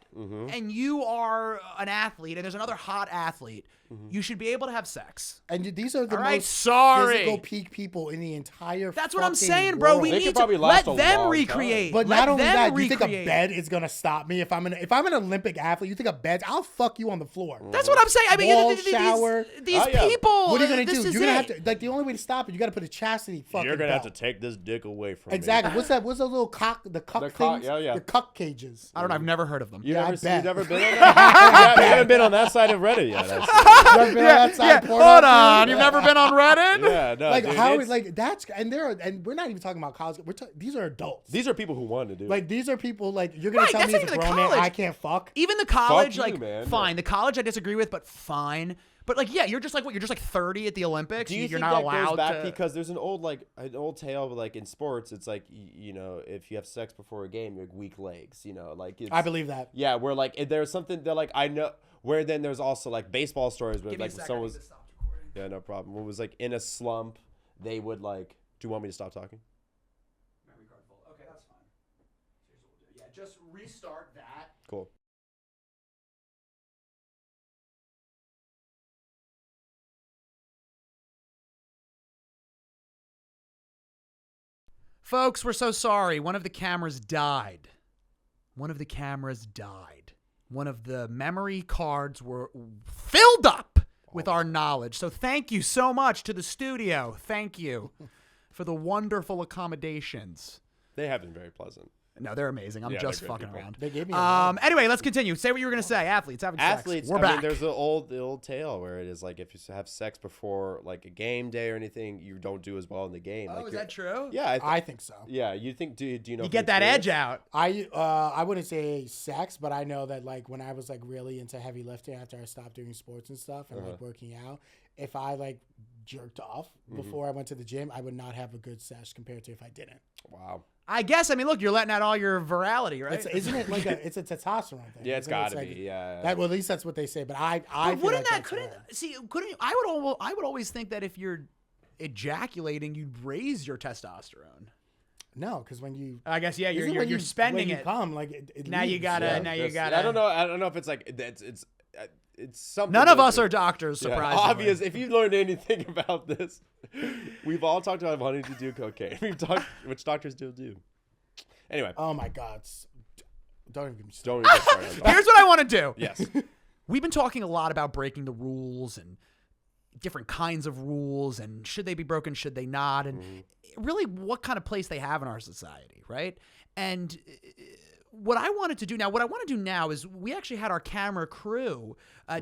and you are an athlete and there's another hot athlete, you should be able to have sex. And these are the All right, most sorry. physical peak people in the entire. That's what I'm fucking saying, bro. world. We They need could to probably let last a them long recreate. But Let not only them that, you think a recreate. bed is gonna stop me if I'm an Olympic athlete? You think a bed? I'll fuck you on the floor. That's what I'm saying. I mean, Wall, these shower. these Oh, yeah. people. What are you gonna this do? is You're gonna have it. to like the only way to stop it. You got to put a chastity fucking. You're gonna have to belt. take this dick away from Exactly. me. What's that? What's those little cock? The cuck The cock- things? yeah. The cuck cages. I don't know. I've never heard of them. You Yeah, I never, bet. you've never been on that? You haven't been on that side of Reddit yet. I see. You ever been on that side of Hold Pornhub, on. dude? You've never been on Reddit? Yeah, no, Like dude, how it's- is like that's and we're not even talking about college. These are adults. These are people who want to do it. Like these are people like you're gonna Right, tell that's me not as a even the grown man college. I can't fuck. Even the college, you, like, man. fine. The college I disagree with, but fine. But like, yeah, you're just like what? You're just like 30 at the Olympics. Do you You're think not that allowed goes back to. because there's an old tale, like in sports, it's like you know, if you have sex before a game, you have weak legs. You know, like it's, I believe that. Yeah, where like if there's something that like I know. Where then there's also like baseball stories where Give me a like second, someone I was need to stop recording. yeah no problem. What was like in a slump, they would like. Do you want me to stop talking? Memory card full. Okay, that's fine. Here's what we'll do. Yeah, just restart that. Cool. Folks, we're so sorry. One of the cameras died. One of the cameras died. One of the memory cards were filled up with our knowledge. So thank you so much to the studio. Thank you for the wonderful accommodations. They have been very pleasant. No, they're amazing. I'm Yeah, just they're great fucking people. around. They gave me a Anyway, let's continue. Say what you were going to say. Athletes having sex. We're I back. mean, there's the old tale where it is like if you have sex before like a game day or anything, you don't do as well in the game. Oh, like is that true? Yeah, I think so. yeah. You think? Do you know? You from get that edge experience? out. I wouldn't say sex, but I know that like when I was like really into heavy lifting after I stopped doing sports and stuff and like working out, if I like jerked off before I went to the gym, I would not have a good sesh compared to if I didn't. Wow. I guess. I mean, look, you're letting out all your virality, right? Isn't it like it's a testosterone thing? Yeah, it's Isn't it? got to like- be. Yeah. That, well, at least that's what they say. But I But feel wouldn't like that that's couldn't wrong. see? Couldn't you? I would always think that if you're ejaculating, you'd raise your testosterone. No, because when you I guess yeah, isn't you're when spending you it. come like it Now you leaves. gotta- Yeah, now you that's- gotta- I don't know if it's like it's something. None of that- us are doctors, Yeah, surprisingly. obvious. If you've learned anything about this, we've all talked about wanting to do cocaine. We've talked which doctors do. Anyway, Oh my God! Don't even get me don't started. even get started on that. Here's what I want to do. Yes. We've been talking a lot about breaking the rules and different kinds of rules and should they be broken, should they not, and really what kind of place they have in our society, right? And what I wanted to do now is we actually had our camera crew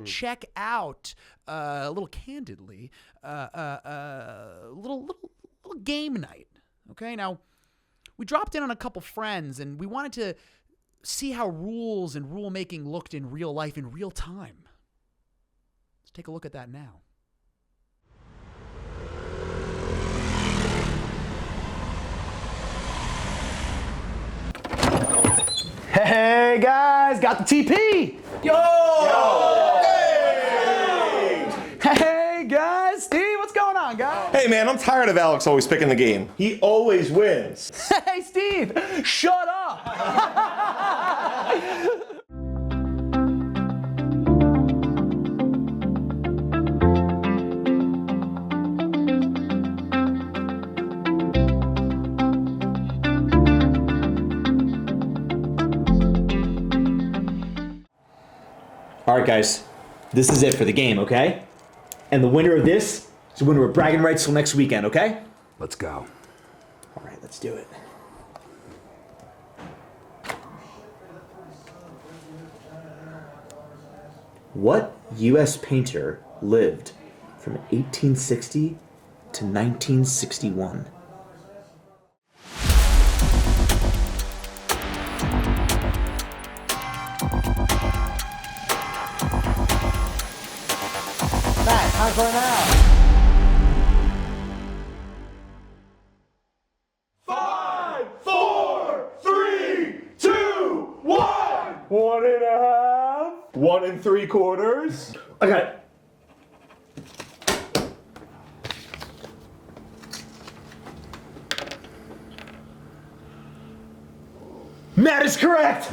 check out a little candidly little game night. Okay, now we dropped in on a couple friends and we wanted to see how rules and rule making looked in real life in real time. Let's take a look at that now. Hey guys, got the TP. Hey guys, Steve, what's going on, guys? Hey man, I'm tired of Alex always picking the game. He always wins. Hey Steve, shut up. All right, guys, this is it for the game, okay? And the winner of this is the winner of bragging rights till next weekend, okay? Let's go. All right, let's do it. What U.S. painter lived from 1860 to 1961? Matt, time for an hour. 5, 4, 3, 2, 1. 1.5. 1 3/4. I got it. Matt is correct!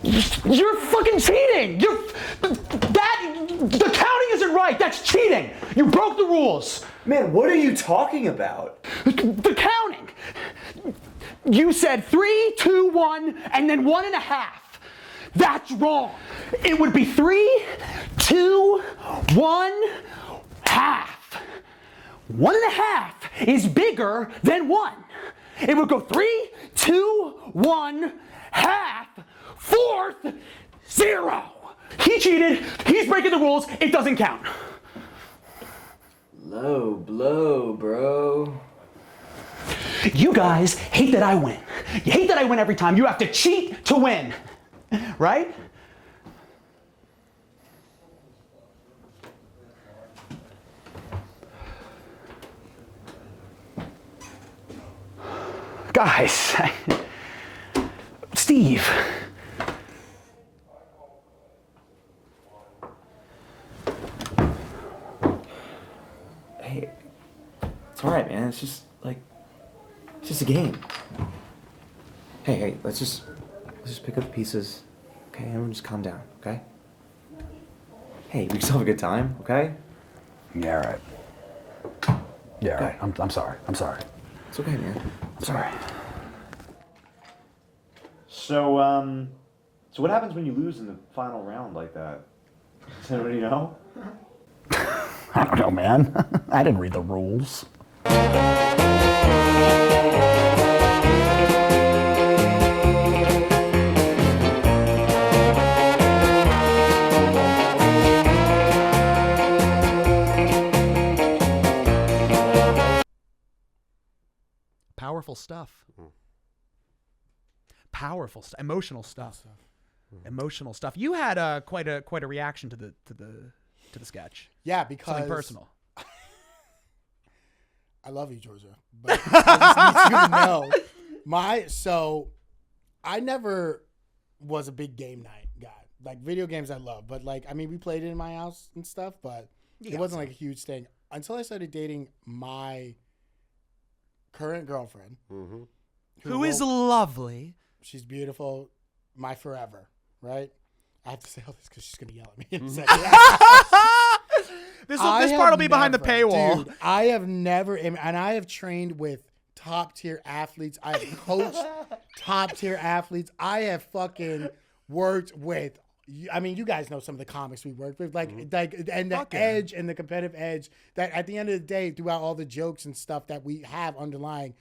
You're fucking cheating. The counting isn't right. That's cheating. You broke the rules. Man, what are you talking about? The counting. You said 3, 2, 1, and then 1.5. That's wrong. It would be 3, 2, 1, half. 1.5 is bigger than 1. It would go 3, 2, 1, half, fourth, 0. He cheated. He's breaking the rules. It doesn't count. Low blow, bro. You guys hate that I win. You hate that I win every time. You have to cheat to win. Right? Guys, Steve. It's all right, man. It's just a game. Hey, let's just pick up the pieces, okay? Everyone just calm down, okay? Hey, we can still have a good time, okay? Yeah, all right. Yeah, all right. I'm sorry. I'm sorry. It's okay, man. I'm sorry. So what happens when you lose in the final round like that? Does anybody know? I don't know, man. I didn't read the rules. Powerful stuff. Powerful stuff. Emotional stuff. Emotional stuff. You had quite a reaction to the sketch. Yeah, because Something personal. I love you, Georgia. But I just need you to know I never was a big game night guy. Like video games I love, but we played it in my house and stuff, but it wasn't like a huge thing until I started dating my current girlfriend, who is lovely. She's beautiful, my forever, right? I have to say all this because she's gonna yell at me in a second. This part will be behind the paywall. Dude, I have never, and I have trained with top tier athletes. I have coached top tier athletes. I have fucking worked with. I mean, you guys know some of the comics we worked with, and the edge and the competitive edge. That at the end of the day, throughout all the jokes and stuff that we have underlying,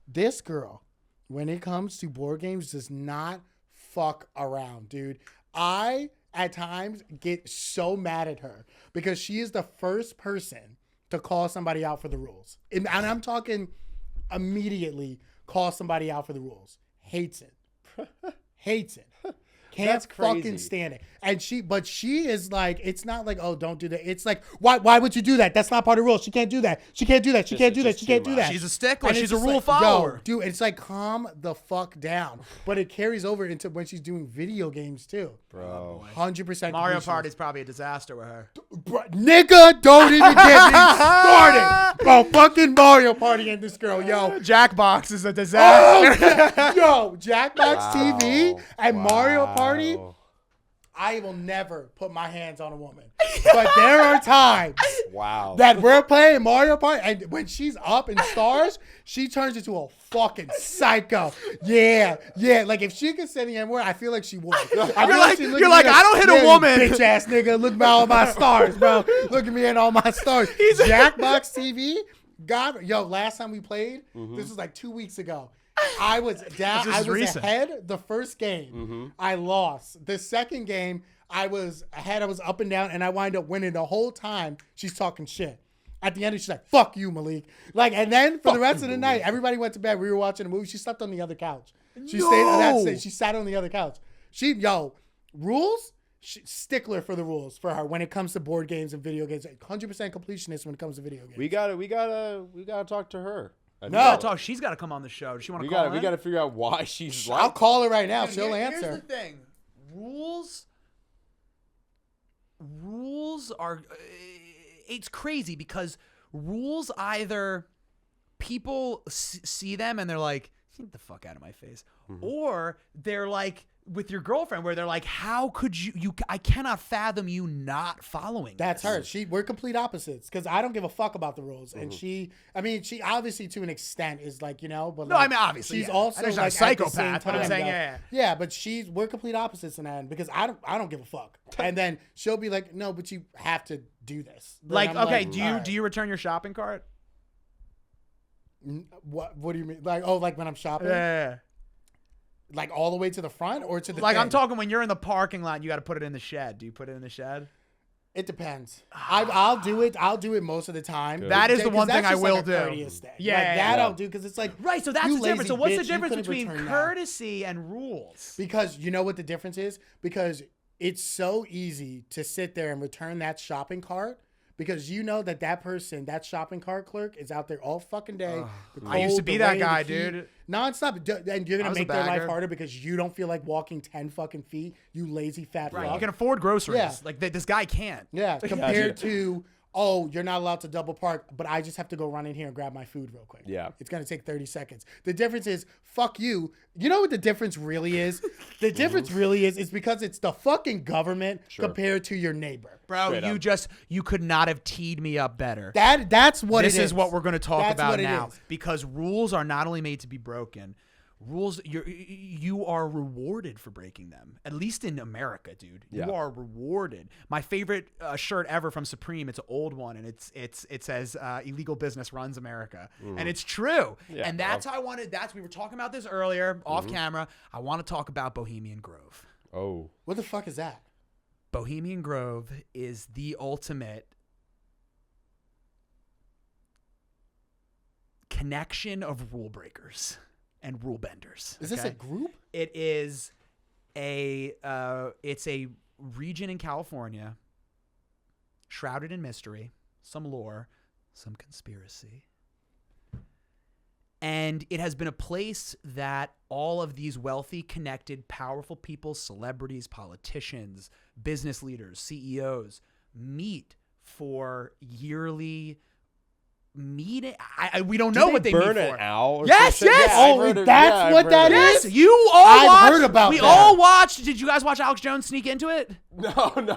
this girl, when it comes to board games, does not fuck around, dude. I at times get so mad at her because she is the first person to call somebody out for the rules, and I'm talking immediately call somebody out for the rules. Hates it. Can't fucking stand it. And she is like, it's not like, oh, don't do that. It's like, why would you do that? That's not part of the rules. She can't do that. She can't do that. She can't do that. She can't do that. She's a stickler. And She's a it's rule like, follower. Yo, dude, it's like, calm the fuck down. But it carries over into when she's doing video games too. Bro. 100%. Mario Party's probably a disaster with her. Bro, nigga, don't even get me started. Bro, fucking Mario Party and this girl, yo. Jackbox is a disaster. Yo, Jackbox TV and Mario Party. I will never put my hands on a woman. But there are times that we're playing Mario Party, and when she's up in stars, she turns into a fucking psycho. Yeah. Like, if she could say the N-word, I feel like she would. You're like, I don't hit a woman. Bitch-ass nigga, look at all my stars, bro. Look at me and all my stars. Jackbox TV, God, yo, last time we played, this was like 2 weeks ago. I was down. I was ahead the first game. I lost. The second game, I was ahead. I was up and down, and I wind up winning the whole time. She's talking shit. At the end, she's like, "Fuck you, Malik." Like, and then for the rest of the night, everybody went to bed. We were watching a movie. She slept on the other couch. She sat on the other couch. Rules. Stickler for the rules for her when it comes to board games and video games. 100% completionist when it comes to video games. We gotta talk to her. She's got to come on the show. Does she want to call in? We got to figure out why she's like. I'll call her right now. She'll answer. Here's the thing. Rules are. It's crazy because rules either people see them and they're like, get the fuck out of my face, or they're like with your girlfriend where they're like, how could you I cannot fathom you not following That's this. her. We're complete opposites because I don't give a fuck about the rules. And she obviously to an extent is like, but no, I mean, obviously she's also not like a psychopath, but I'm saying, though, yeah, but we're complete opposites in that end because I don't give a fuck. And then she'll be like, no, but you have to do this. Like, okay, do you return your shopping cart? What do you mean? Like, like when I'm shopping? Yeah. Like all the way to the front or to the like thing? I'm talking when you're in the parking lot and you got to put it in the shed. Do you put it in the shed? It depends. I'll do it. I'll do it most of the time. That is the one thing I will do. Yeah, I'll do because it's like right. So that's the difference. So what's the difference between courtesy that. And rules? Because you know what the difference is? Because it's so easy to sit there and return that shopping cart. Because you know that person, that shopping cart clerk, is out there all fucking day. I used to be that guy, dude. Nonstop. And you're going to make their life harder because you don't feel like walking 10 fucking feet, you lazy fat fuck. You can afford groceries. Yeah. Like, this guy can't. Yeah, compared to oh, you're not allowed to double park, but I just have to go run in here and grab my food real quick. Yeah. It's going to take 30 seconds. The difference is, fuck you. You know what the difference really is? The difference really is because it's the fucking government compared to your neighbor. Bro, you could not have teed me up better. That's what this it is. This is what we're going to talk That's about what it now. is. Because rules are not only made to be broken, rules you are rewarded for breaking them. At least in America, dude. Yeah. You are rewarded. My favorite shirt ever from Supreme, it's an old one, and it says illegal business runs America. And it's true. Yeah, and that's how I wanted we were talking about this earlier off camera. I want to talk about Bohemian Grove. Oh. What the fuck is that? Bohemian Grove is the ultimate connection of rule breakers and rule benders. Is this a group? It is it's a region in California shrouded in mystery, some lore, some conspiracy. And it has been a place that all of these wealthy, connected, powerful people, celebrities, politicians, business leaders, CEOs meet for yearly meeting. We don't know what they meet burn for. an owl or Yes, something? yes. Yeah, I've Oh, heard of- that's yeah, I've what heard that of is? Yes, you all I've watched. heard about we that. all watched. Did you guys watch Alex Jones sneak into it? No,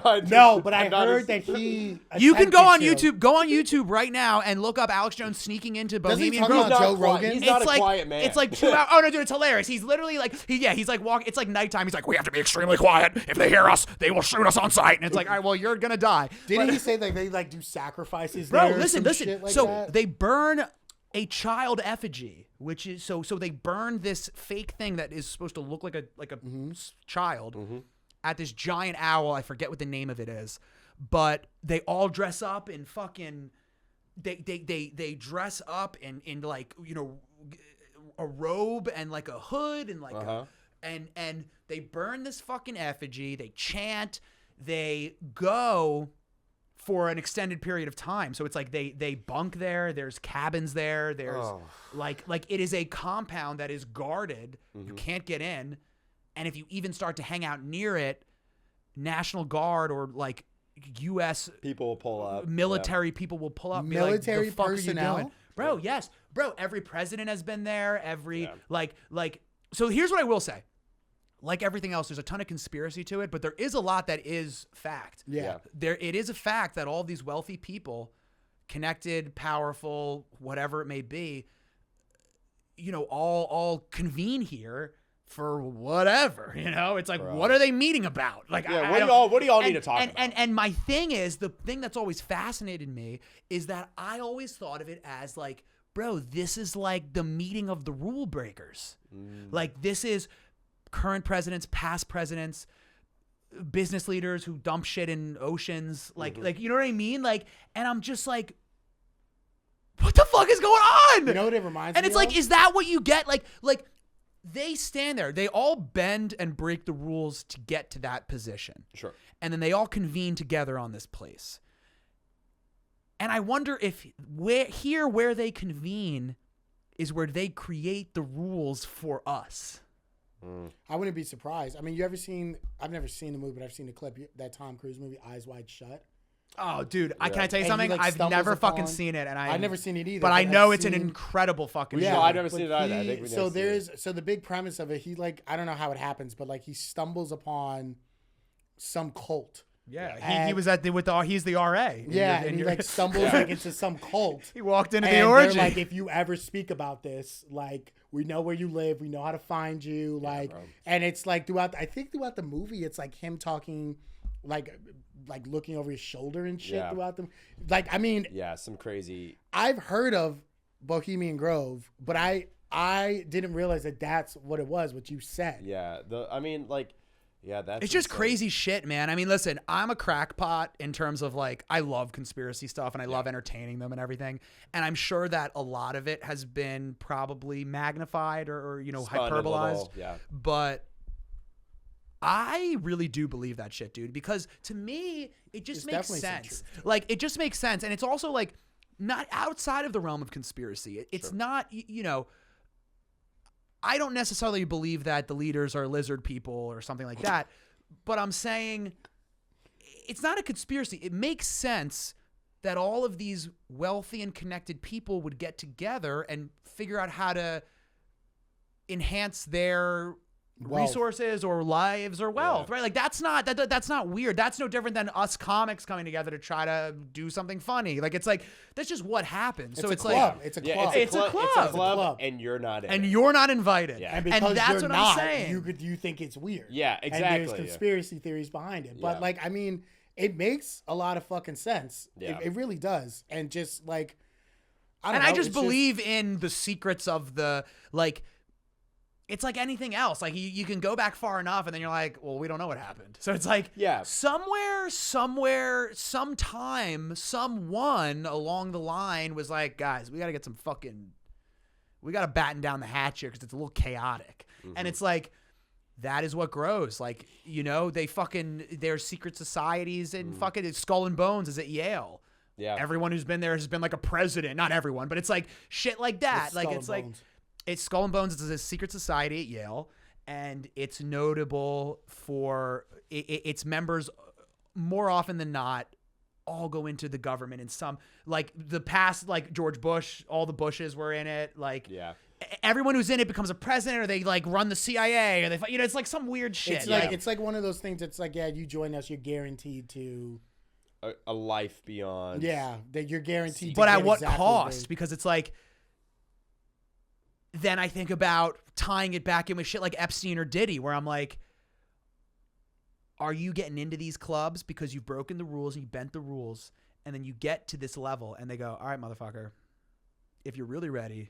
I didn't. No, but I I'm not heard as- that he. You can go on attempted to. YouTube. Go on YouTube right now and look up Alex Jones sneaking into Doesn't he Bohemian talk Grove. about Joe quiet. Rogan? He's not a like quiet man. it's like 2 hours. Oh no, dude, it's hilarious. He's literally like he's like walking. It's like nighttime. He's like, we have to be extremely quiet. If they hear us, they will shoot us on sight. And it's like, all right, well, you're gonna die. Didn't he say that they like do sacrifices? Bro, there or listen. some shit like So that? they burn a child effigy, which is so they burn this fake thing that is supposed to look like a child at this giant owl. I forget what the name of it is, but they all dress up in fucking. They dress up in like, you know, a robe and like a hood and like and they burn this fucking effigy. They chant. They go for an extended period of time. So it's like they bunk there. There's cabins there. There's like it is a compound that is guarded. You can't get in. And if you even start to hang out near it, National Guard or like U.S. people will pull up. military people will pull up. And Military be like, the fuck personnel? Are you doing? Bro, yes. Bro, every president has been there. So here's what I will say. Like everything else, there's a ton of conspiracy to it, but there is a lot that is fact. Yeah. It is a fact that all these wealthy people, connected, powerful, whatever it may be, you know, all convene here for whatever. You know, it's like, what are they meeting about? Like, Yeah, I what do y'all need to talk about? And my thing is, the thing that's always fascinated me is that I always thought of it as like, bro, this is like the meeting of the rule breakers. Like, this is current presidents, past presidents, business leaders who dump shit in oceans. Like, you know what I mean? Like, and I'm just like, what the fuck is going on? You know what it reminds me And it's like, of? is that what you get? Like they stand there. They all bend and break the rules to get to that position. Sure. And then they all convene together on this place. And I wonder if where they convene is where they create the rules for us. I wouldn't be surprised. I mean, I've never seen the movie, but I've seen the clip, that Tom Cruise movie, Eyes Wide Shut. Oh, dude, can I tell you And he, something? like, I've stumbles never fucking upon- seen it, and I've never seen it either, But I but know I've it's an seen- incredible fucking show. No, I've never but seen it either. I think we so never seen so the big premise of it, he like, I don't know how it happens, but like he stumbles upon some cult. Yeah, he was at he's the RA. Yeah, and he like stumbles like into some cult. He walked into And the they're orgy. like, if you ever speak about this, like, we know where you live, we know how to find you, like, and it's like throughout the movie, it's like him talking, like looking over his shoulder and shit throughout them. Like, I mean, some crazy. I've heard of Bohemian Grove, but I didn't realize that that's what it was. What you said. Yeah, that's. It's just insane. crazy shit, man. I mean, listen, I'm a crackpot in terms of like, I love conspiracy stuff and I love entertaining them and everything. And I'm sure that a lot of it has been probably magnified or you know, Spun a hyperbolized. little, yeah. But I really do believe that shit, dude, because to me, it just makes definitely some sense. truth to it. Like, it just makes sense. And it's also like not outside of the realm of conspiracy. It's not, you know, I don't necessarily believe that the leaders are lizard people or something like that, but I'm saying it's not a conspiracy. It makes sense that all of these wealthy and connected people would get together and figure out how to enhance their resources or lives or wealth, right? Like that's not weird. That's no different than us comics coming together to try to do something funny. Like it's like that's just what happens. So it's club. like It's a Yeah, club. It's a club. It's a club, and you're not in and it. you're not invited. Yeah. And because that's you're what not, I'm saying. you think it's weird. Yeah, And exactly. there's conspiracy theories behind it. But Yeah. like, I mean, it makes a lot of fucking sense. Yeah. It really does. And just like, I don't And know. I just it's believe in the secrets of the, like, it's like anything else. Like you can go back far enough and then you're like, well, we don't know what happened. So it's like, Yeah. somewhere, sometime, someone along the line was like, guys, we got to get we got to batten down the hatch here because it's a little chaotic. And it's like, that is what grows. Like, you know, there's secret societies and fucking Skull and Bones is at Yale. Yeah. Everyone who's been there has been like a president. Not everyone, but it's like shit like that. It's like Skull it's and like Bones. it's Skull and Bones. It's a secret society at Yale, and it's notable for its members more often than not all go into the government in some, like the past, like George Bush, all the Bushes were in it. Like everyone who's in it becomes a president, or they like run the CIA, or they, you know, it's like some weird shit. It's like one of those things. It's like, yeah, you join us, you're guaranteed to. A life beyond. Yeah, that you're guaranteed. But to at get what exactly cost? Because it's like, then I think about tying it back in with shit like Epstein or Diddy, where I'm like, are you getting into these clubs because you've broken the rules and you bent the rules, and then you get to this level and they go, all right, motherfucker, if you're really ready,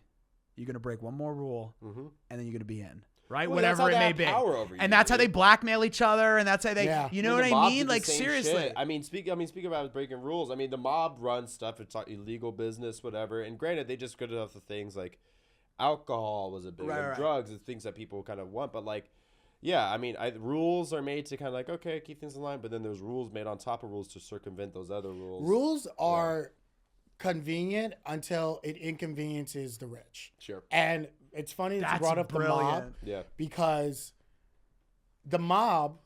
you're going to break one more rule and then you're going to be in. Right? Well, that's whatever how it they may have be. power over you, And that's how dude. they blackmail each other, and that's how they, Yeah. you know Well, what the I mob mean? did the Like, same seriously. shit. I mean, speaking about breaking rules. I mean, the mob runs stuff. It's like illegal business, whatever. And granted, they just good enough the things like alcohol was a big one, Right. drugs, and things that people kind of want. But like, yeah, I mean, rules are made to kind of like, okay, keep things in line. But then there's rules made on top of rules to circumvent those other rules. Rules are convenient until it inconveniences the rich. Sure. And it's funny that you That's brought up the mob brilliant. Yeah. because the mob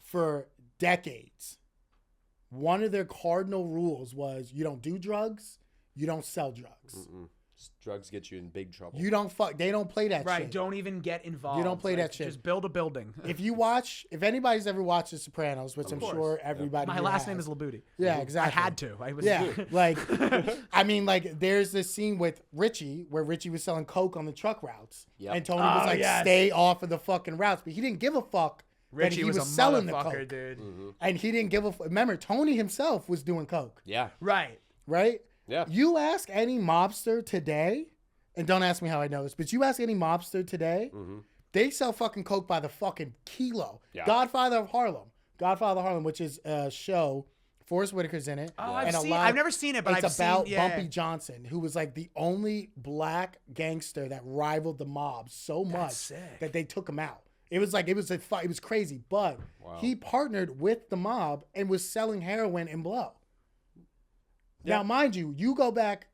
for decades, one of their cardinal rules was you don't do drugs, you don't sell drugs. Drugs get you in big trouble. You don't fuck. They don't play that Right. shit. Don't even get involved. You don't play that shit. Just build a building. If anybody's ever watched The Sopranos, which I'm course. sure everybody My here last has. name is Labuti. Yeah, exactly. I had to. I was. Yeah, like, I mean, like, there's this scene with Richie where Richie was selling coke on the truck routes, Yep. and Tony was like, yes. "Stay off of the fucking routes," but he didn't give a fuck. that Richie he was a selling the motherfucker, coke, dude. and he didn't give a. Remember, Tony himself was doing coke, Yeah. Right. right? Yeah. You ask any mobster today, and don't ask me how I know this, but you ask any mobster today, they sell fucking coke by the fucking kilo. Yeah. Godfather of Harlem, which is a show. Forrest Whitaker's in it. Oh, and I've never seen it, but it's I've about seen, yeah. Bumpy Johnson, who was like the only black gangster that rivaled the mob so much sick. that they took him out. It was like it was crazy, but he partnered with the mob and was selling heroin and blow. Now, mind you, you go back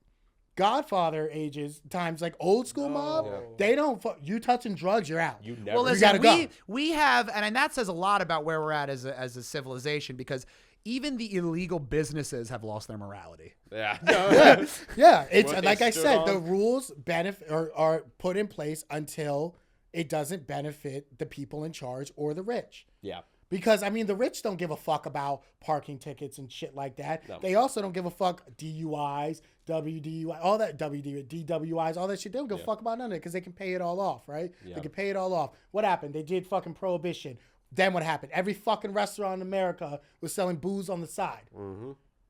Godfather ages times, like old school mob, they don't you touching drugs, you're out. You never. Well, You listen, gotta go. we have, and that says a lot about where we're at as a civilization, because even the illegal businesses have lost their morality. Yeah. Yeah, it's What they like I stood said, on. the rules are put in place until it doesn't benefit the people in charge or the rich. Yeah. Because, I mean, the rich don't give a fuck about parking tickets and shit like that. No. They also don't give a fuck DUIs, WDUI, all that DWIs, all that shit. They don't give a fuck about none of it because they can pay it all off, right? Yeah. They can pay it all off. What happened? They did fucking prohibition. Then what happened? Every fucking restaurant in America was selling booze on the side,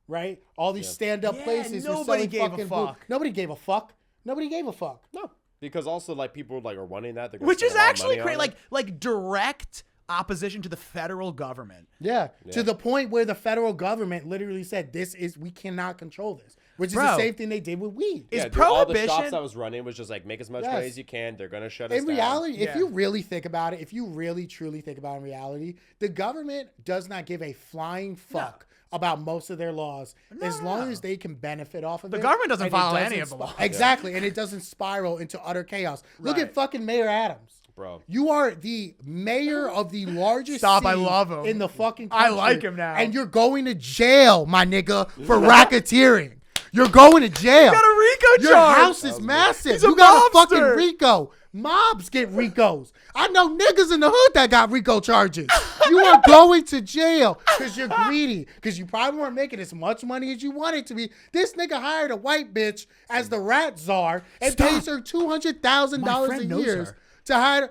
right? All these stand-up Yeah, places were nobody selling gave a fucking fuck. booze. Nobody gave a fuck. Nobody gave a fuck. No. Because also, like, people like are wanting that. They're gonna Which spend is a lot of actually money on great, it. like direct opposition to the federal government. Yeah, to the point where the federal government literally said, we cannot control this, which is the Bro. same thing they did with weed. Is Yeah, dude, all the prohibition? shops that was running was just like, make as much money Yes. as you can. They're gonna shut us In down. reality, if Yeah. you really think about it, if you really truly think about it in reality, the government does not give a flying fuck about most of their laws as long as they can benefit off of it. The government doesn't and it follow doesn't any of the laws. Exactly, and it doesn't spiral into utter chaos. Look Right. at fucking Mayor Adams. Bro. You are the mayor of the largest Stop, I city love him. in the fucking I country. like him now. And you're going to jail, my nigga, for racketeering. You're going to jail. You got a RICO Your charge. house is massive. He's a You got a fucking mobster. RICO. Mobs get RICOs. I know niggas in the hood that got RICO charges. You are going to jail because you're greedy. Because you probably weren't making as much money as you wanted to be. This nigga hired a white bitch as the rat czar and pays her $200,000 My a friend knows year her. to hire.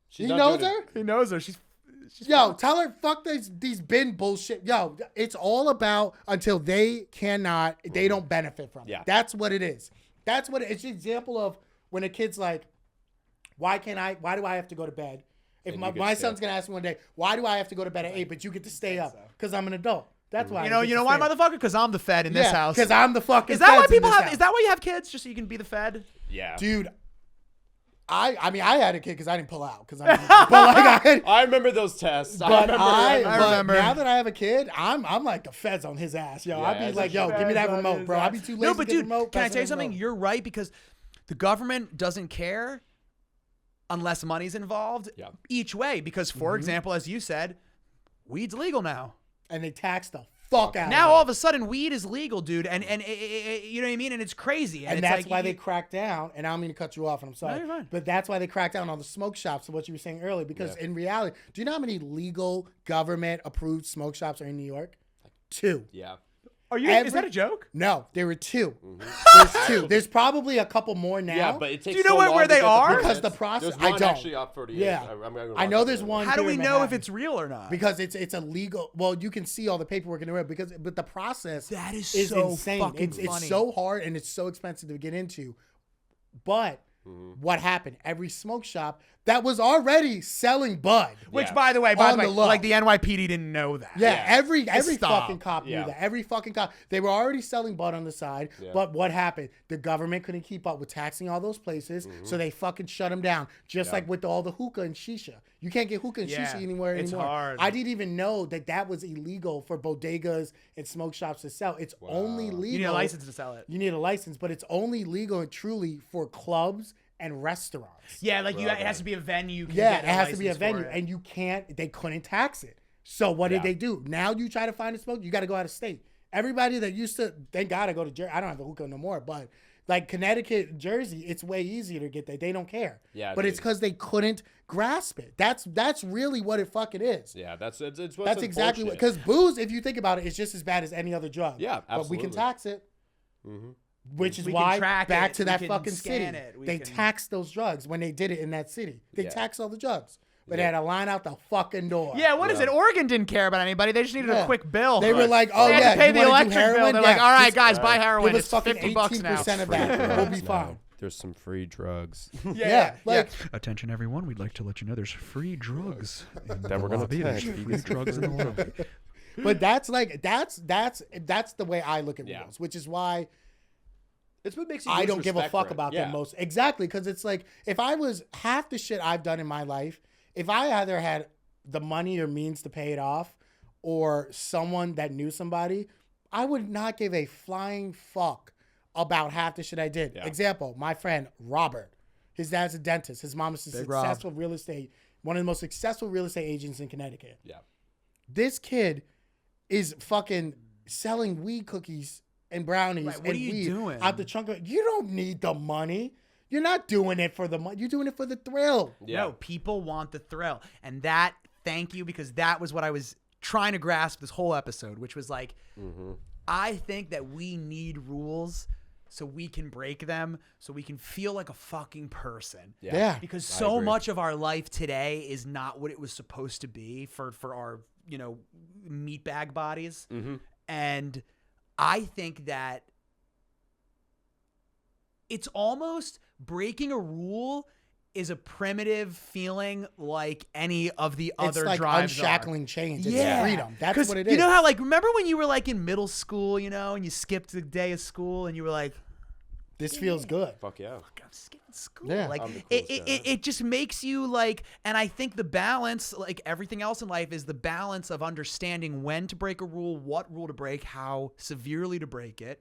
She's He not knows doing her? it. He knows her. She's Yo, tell her fuck these bin bullshit. Yo, it's all about until they don't benefit from it. Yeah. That's what it is. That's what it's an example of when a kid's like, why do I have to go to bed? If And my you get son's stay. gonna ask me one day, why do I have to go to bed at 8, but you get to stay up? Because I'm an adult. That's why. You know why, motherfucker? Because I'm the Fed in this house. Because I'm the fucking. Is that why feds in people this have? house. Is that why you have kids? Just so you can be the Fed? Yeah. Dude? I mean I had a kid because I didn't pull out because I'm. But like I remember those tests. But I but remember. now that I have a kid, I'm like the feds on his ass, yo. Yeah, I'd be as like, a yo, give me that feds on remote, his bro. ass. I'd be too lazy No, but to get dude, the remote. can I press tell you the something? remote. You're right because the government doesn't care unless money's involved. Yeah. Each way, because for example, as you said, weed's legal now. And they tax the fuck out. Now of all it. of a sudden, weed is legal, dude, and you know what I mean, and it's crazy, And it's that's like, why they crack down. And I don't mean to cut you off, and I'm sorry. No, you're fine. But that's why they crack down on the smoke shops of what you were saying earlier. Because in reality, do you know how many legal government approved smoke shops are in New York? 2. Yeah. Are you? Every- is that a joke? No, there were 2. Mm-hmm. There's 2. There's probably a couple more now. Yeah, but it takes you know so where long to they get the are? permits. Because the process- There's I one don't. actually up 48. Yeah. I'm gonna I watch know it there's later. one. How do here we in know if Manhattan. it's real or not? Because it's a legal. Well, you can see all the paperwork in the real but the process That is is so insane. fucking It's funny. so hard and it's so expensive to get into. But Mm-hmm. what happened? Every smoke shop that was already selling bud. Which, Yeah. by the way, On the low. like the NYPD didn't know that. Yeah, Yeah. every stop. fucking cop knew Yeah. that. Every fucking cop. They were already selling bud on the side. Yeah. But what happened? The government couldn't keep up with taxing all those places, so they fucking shut them down. Just Yeah. like with all the hookah and shisha. You can't get hookah and Yeah, shisha anywhere it's anymore. hard. I didn't even know that was illegal for bodegas and smoke shops to sell. It's only legal. You need a license to sell it. You need a license, but it's only legal and truly for clubs and restaurants. Yeah, like it has to be a venue. You can Yeah, get it has to be a license for venue, it. and you can't. They couldn't tax it. So what Yeah. did they do? Now you try to find a smoke, you got to go out of state. Everybody that used to, thank God I go to Jersey. I don't have a hookah no more, but like Connecticut, Jersey, it's way easier to get there. They don't care. Yeah, but dude. it's because they couldn't grasp it. That's really what it fucking is. Yeah, it's what's That's exactly what. Because booze, if you think about it, is just as bad as any other drug. Yeah, But we can absolutely. tax it. Which is We can why track back it, to we that can fucking scan city. it, we They can- taxed those drugs when they did it in that city. They Yeah. taxed all the drugs. But they had a line out the fucking door. Yeah, what is it? Oregon didn't care about anybody. They just needed Yeah. a quick bill. They were like, oh They had yeah, to pay you the wanna do electric bill. heroin? They're Yeah, like, all right, just guys, buy heroin. Give us It's fucking $50 now. 18% of that. We'll be fine. There's some free drugs Yeah, like Attention, everyone. We'd like to let you know there's free drugs in that we're gonna lobby. There's take. free drugs in the lobby. but that's the way I look at Yeah. rules, which is why It's what makes you I lose don't give a respect fuck for it. about Yeah. them most. Exactly, because it's like if I was half the shit I've done in my life, if I either had the money or means to pay it off, or someone that knew somebody, I would not give a flying fuck about half the shit I did. Yeah. Example, my friend Robert. His dad's a dentist. His mom is a Big Rob. successful real estate, one of the most successful real estate agents in Connecticut. Yeah. This kid is fucking selling weed cookies and brownies Right, what and are you weed doing? out the trunk of. You don't need the money. You're not doing it for the money. You're doing it for the thrill. Yeah. No, people want the thrill. And that, thank you, because that was what I was trying to grasp this whole episode, which was like, I think that we need rules so we can break them, so we can feel like a fucking person. Yeah. Because I so agree. much of our life today is not what it was supposed to be for our, meatbag bodies. And I think that it's almost breaking a rule is a primitive feeling like any of the other It's like drives unshackling chains. It's Yeah. freedom. That's 'Cause what it is. You know how, like, remember when you were, like, in middle school, and you skipped the day of school and you were like, this feels good. Fuck yeah. I'm skipping school. Yeah. Like, I'm the it, coolest it, guy. it just makes you, like, and I think the balance, like everything else in life, is the balance of understanding when to break a rule, what rule to break, how severely to break it,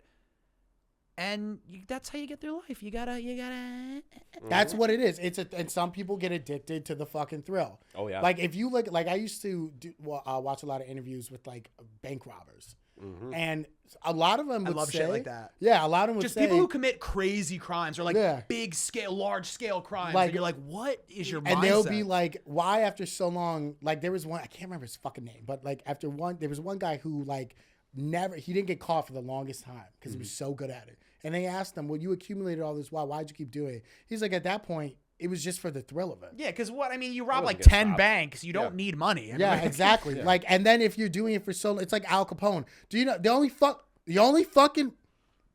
And that's how you get through life. You gotta. That's what it is. And some people get addicted to the fucking thrill. Oh yeah. Like if you look, like I used to watch a lot of interviews with like bank robbers, and a lot of them would love say, shit like that. Yeah, a lot of them would Just say, people who commit crazy crimes or like Yeah. large scale crimes. Like- and you're like, what is your mindset? and they'll be like, why after so long? Like there was one, I can't remember his fucking name, but like there was one guy who like he didn't get caught for the longest time because he was so good at it. And they asked him, well, you accumulated all this. Why'd you keep doing it? He's like, at that point, it was just for the thrill of it. Yeah, because what I mean, you rob wasn't like gonna 10 stop. banks. You don't need money. I mean, Yeah, like- exactly. Like, and then if you're doing it for so, it's like Al Capone. Do you know the only fucking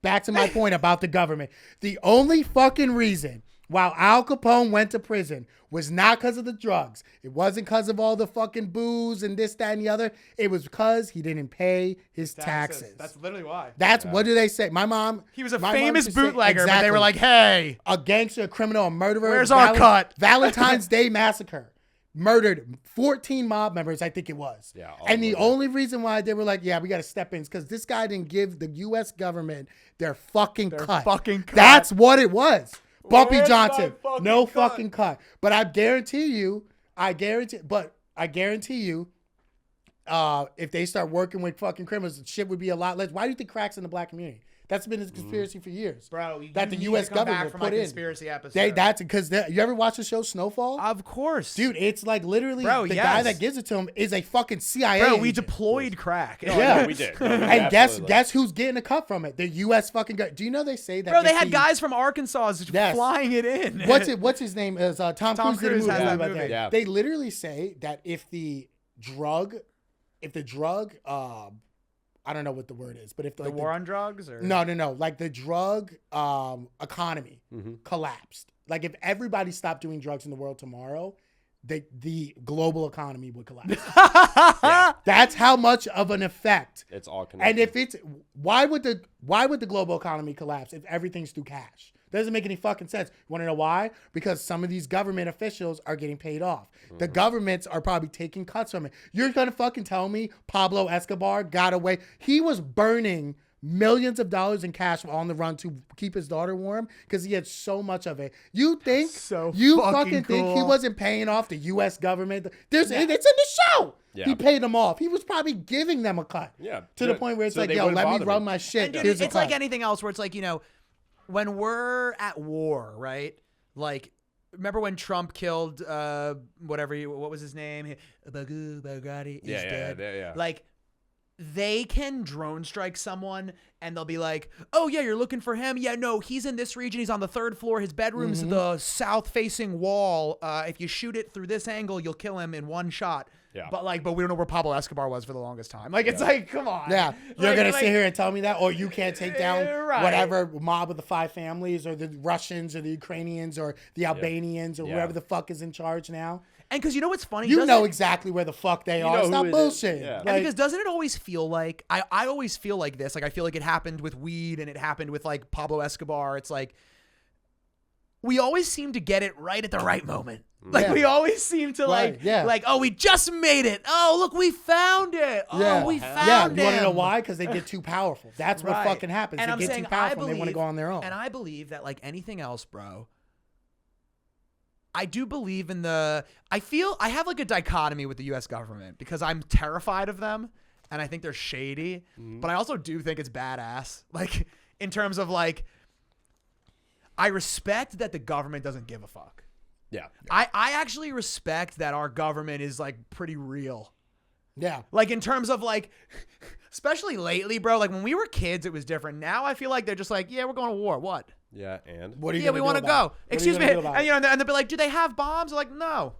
back to my point about the government? The only fucking reason why Al Capone went to prison was not because of the drugs. It wasn't because of all the fucking booze and this, that, and the other. It was because he didn't pay his taxes. That's literally why. That's what do they say? My mom. He was a my mom famous used to say- bootlegger, but they Exactly. were like, hey. A gangster, a criminal, a murderer. Where's our cut? Valentine's Day massacre. Murdered 14 mob members, I think it was. Yeah, all And the over. only reason why they were like, yeah, we got to step in is because this guy didn't give the U.S. government their fucking cut. fucking cut. That's what it was. Bumpy Where's Johnson, my fucking no cut? fucking cut. But I guarantee you, if they start working with fucking criminals, shit would be a lot less. Why do you think crack's in the black community? That's been a conspiracy for years. Bro, that the need U.S. to come back government for put my in. conspiracy episode. That's because you ever watch the show Snowfall? Of course. Dude, it's like literally Bro, the yes. guy that gives it to him is a fucking CIA Bro, we agent. deployed crack. Yeah, we did. And guess who's getting a cut from it? The U.S. fucking guy. Do you know they say that? Bro, they if had he- guys from Arkansas just Yes. flying it in. What's his name? Is Tom Cruise did a Cruise movie has that about movie. that. Yeah. They literally say that if the drug, I don't know what the word is, but if The war on drugs? Or? No. Like the drug economy collapsed. Like if everybody stopped doing drugs in the world tomorrow, the global economy would collapse. That's how much of an effect. It's all connected. And if it's why would the global economy collapse if everything's through cash? Doesn't make any fucking sense. You want to know why? Because some of these government officials are getting paid off. The governments are probably taking cuts from it. You're gonna fucking tell me Pablo Escobar got away? He was burning millions of dollars in cash on the run to keep his daughter warm because he had so much of it. You think you fucking think he cool. wasn't paying off the U.S. government? It's in the show. Yeah. He paid them off. He was probably giving them a cut. Yeah. To the point where it's So like, they yo, wouldn't let me bother run me. my shit. And dude, Here's a it's cut. like anything else where it's like, when we're at war, right? Like, remember when Trump killed what was his name? Baghdadi is dead. Yeah. Like, they can drone strike someone and they'll be like, oh yeah, you're looking for him? Yeah, no, he's in this region. He's on the 3rd floor. His bedroom's the south facing wall. If you shoot it through this angle, you'll kill him in one shot. Yeah. But we don't know where Pablo Escobar was for the longest time. Like, it's like, come on. Yeah, you're Like- gonna like- sit here and tell me that, or you can't take down Right. whatever mob of the 5 families, or the Russians, or the Ukrainians, or the Albanians, or Yeah. whoever the fuck is in charge now. And because you know what's funny? You doesn't know it- exactly where the fuck they You are. know Stop who it is. bullshit. Yeah. And Like, because doesn't it always feel like I always feel like this? Like I feel like it happened with weed and it happened with like Pablo Escobar. It's like we always seem to get it right at the right moment. Like Yeah. we always seem to Right, yeah. oh, we just made it. Oh, look, we found it. Oh, we found You want to know him. why? Because they get too powerful. That's what Right. fucking happens. And they I'm get saying, too powerful and they want to believe- go on their own. And I believe that like anything else, bro, I do believe in I have like a dichotomy with the U.S. government because I'm terrified of them and I think they're shady, but I also do think it's badass. Like in terms of like, I respect that the government doesn't give a fuck. Yeah. I actually respect that our government is like pretty real. Yeah. Like in terms of like, especially lately, bro, like when we were kids, it was different. Now I feel like they're just like, yeah, we're going to war. What? Yeah, and What are you Yeah, we want to go. Excuse me. And, And they'll be like, do they have bombs? I'm like, no.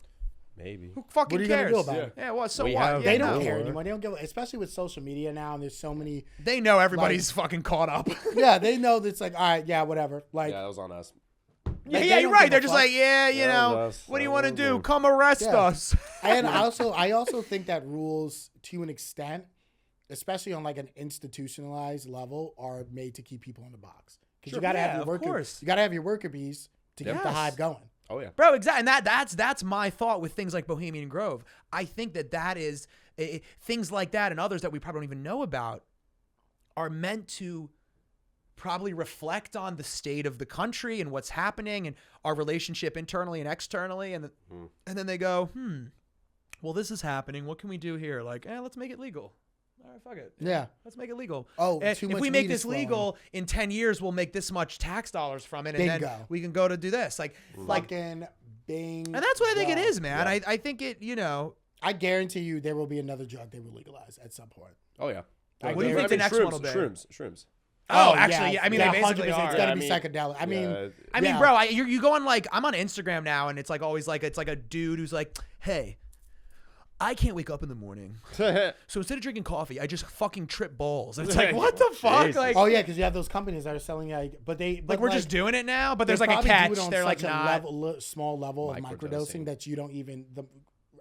maybe. Who fucking What are you gonna cares? do about it? Yeah, well, so We what? have- Yeah, they don't no. care anymore. They don't give, especially with social media now, and there's so many. They know everybody's fucking caught up. Yeah, they know that's like, all right, yeah, whatever. Like, Yeah, that was on us. yeah, they you're don't right. give a They're just fuck. like, yeah, you That know, was us. what do you That want to was do? us. Come arrest Yeah. us. And I also think that rules, to an extent, especially on like an institutionalized level, are made to keep people in the box. Because you gotta Yeah, have your of worker, course. you gotta have your worker bees to keep the Yes. hive going. Oh yeah. Bro, exactly. And that's my thought with things like Bohemian Grove. I think that is things like that and others that we probably don't even know about are meant to probably reflect on the state of the country and what's happening and our relationship internally and externally. And then they go, well, this is happening. What can we do here? Like, let's make it legal. All right, fuck it. Yeah. Let's make it legal. Oh, if too much we make weed is this legal, in 10 years, we'll make this much tax dollars from it. And then Bingo. we can go to do this. Like, Fucking bing. and that's what I think it is, man. I think it, I guarantee you there will be another drug they will legalize at some point. Oh yeah. What do you think the next one will be? Shrooms. Oh, actually, yeah. I mean, they basically 100%. are. It's gotta be psychedelic. I mean, bro, you go on like, I'm on Instagram now, and it's like always like, it's like a dude who's like, hey, I can't wake up in the morning. So instead of drinking coffee, I just fucking trip balls. And it's like, what the fuck? Jesus. Like, oh yeah, because you have those companies that are selling but we're just doing it now, but there's they like a probably do catch. it on They're like such a not. small level of Microdosing. microdosing that you don't even the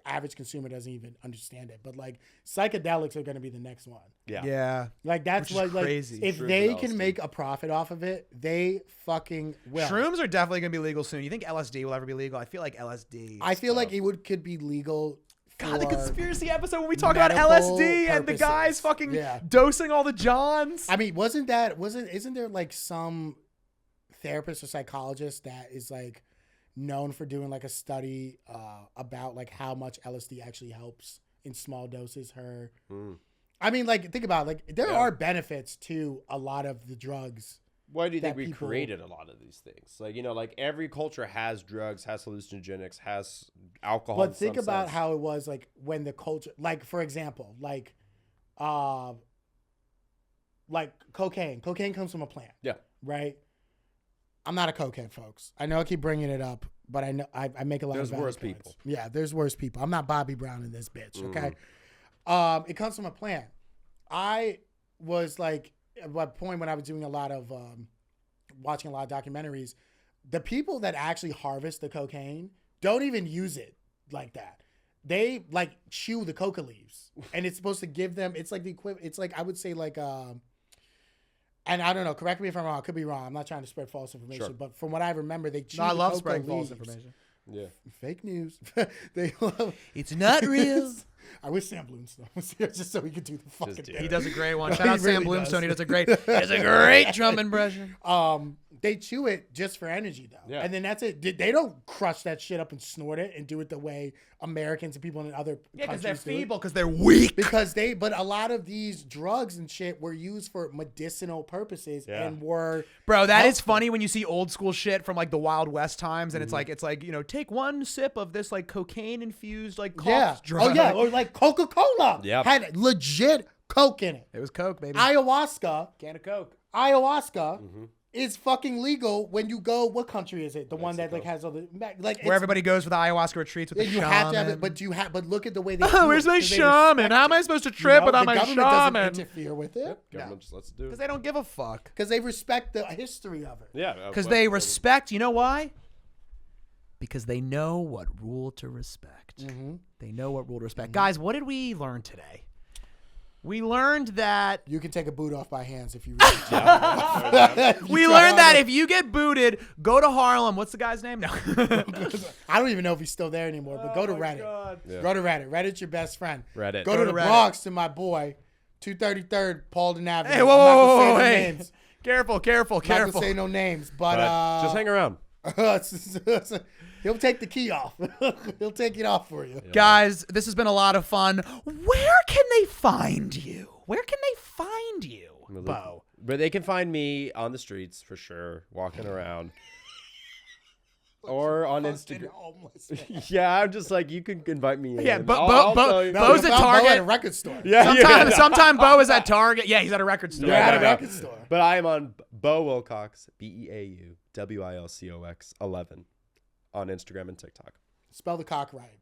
average consumer doesn't even understand it. But like psychedelics are going to be the next one. Yeah. Like that's Which is what crazy. If Shrooms they and can LSD. make a profit off of it, they fucking will. Shrooms are definitely going to be legal soon. You think LSD will ever be legal? I feel like LSD. I feel like it could be legal. God, the for conspiracy episode when we talk about medical LSD and the purposes. guys fucking Yeah. dosing all the Johns. I mean, isn't there like some therapist or psychologist that is like known for doing like a study about like how much LSD actually helps in small doses her? I mean, like think about it, like there are benefits to a lot of the drugs. Why do you think that we people- created a lot of these things? Like, like every culture has drugs, has hallucinogenics, has alcohol. But in think some about sense. how it was like when the culture, like for example, like cocaine. Cocaine comes from a plant. Yeah. Right. I'm not a cokehead, folks. I know I keep bringing it up, but I know I make a lot There's of valid worse points. people. Yeah, there's worse people. I'm not Bobby Brown in this bitch. Okay. It comes from a plant. I was like, at what point when I was doing a lot of watching a lot of documentaries, the people that actually harvest the cocaine don't even use it like that. They like chew the coca leaves, and it's supposed to give them. It's like the equivalent. It's like I would say like and I don't know. Correct me if I'm wrong. I could be wrong. I'm not trying to spread false information, Sure. but from what I remember, they chew. I the love coca spreading false leaves. information. Yeah. Fake news. They love. It's not real. I wish Sam Bloomstone was here just so he could do the fucking do thing. He does a great one. He Shout out Sam really Bloomstone. does. He does a great Trump impression. They chew it just for energy though. Yeah. And then that's it. They don't crush that shit up and snort it and do it the way Americans and people in other Yeah, because countries they're do it. feeble, because they're weak. But a lot of these drugs and shit were used for medicinal purposes Yeah. and were Bro, that is helpful. funny when you see old school shit from like the Wild West times, and it's like take one sip of this like cocaine infused like cough drug. Oh yeah, or like Coca-Cola Yep. had legit Coke in it. It was Coke, baby. Ayahuasca Can of Coke. is fucking legal when you go. What country is it? The one that like has all the like Where everybody goes for the ayahuasca retreats with the you shaman. have to have it, but look at the way they. Oh, do where's it, my 'cause they shaman? respect How am I it. supposed to trip without my the government doesn't shaman? interfere with it Government just lets it do Because it. they don't give a fuck. because they respect the history of it. Yeah. Because they respect. You know why? Because they know what rule to respect. Mm-hmm. They know what rule to respect. Guys, what did we learn today? We learned that You can take a boot off by hands if you. we learned that if you get booted, go to Harlem. What's the guy's name? No. I don't even know if he's still there anymore, but go to Reddit. Yeah. Go to Reddit. Reddit's your best friend. Reddit. Go to the Reddit. Bronx to my boy, 233rd Paulden Avenue. Hey, I'm whoa, not gonna whoa, say whoa, no hey. names. Careful. I'm not gonna say no names, but Just hang around. he'll take the key off. He'll take it off for you. Guys, this has been a lot of fun. Where can they find you? Where can they find you, Beau? But they can find me on the streets for sure, walking around. Or on Instagram. Homeless, man. Yeah, I'm just like, you can invite me in. Yeah, I'll tell you. Beau's No, at I'm Target. at a record store. Yeah, Sometime Beau is at Target. Yeah, he's at a record store. You're at a Yeah. record store. But I am on Beau Wilcox, BeauWilcox 11 on Instagram and TikTok. Spell the cock right.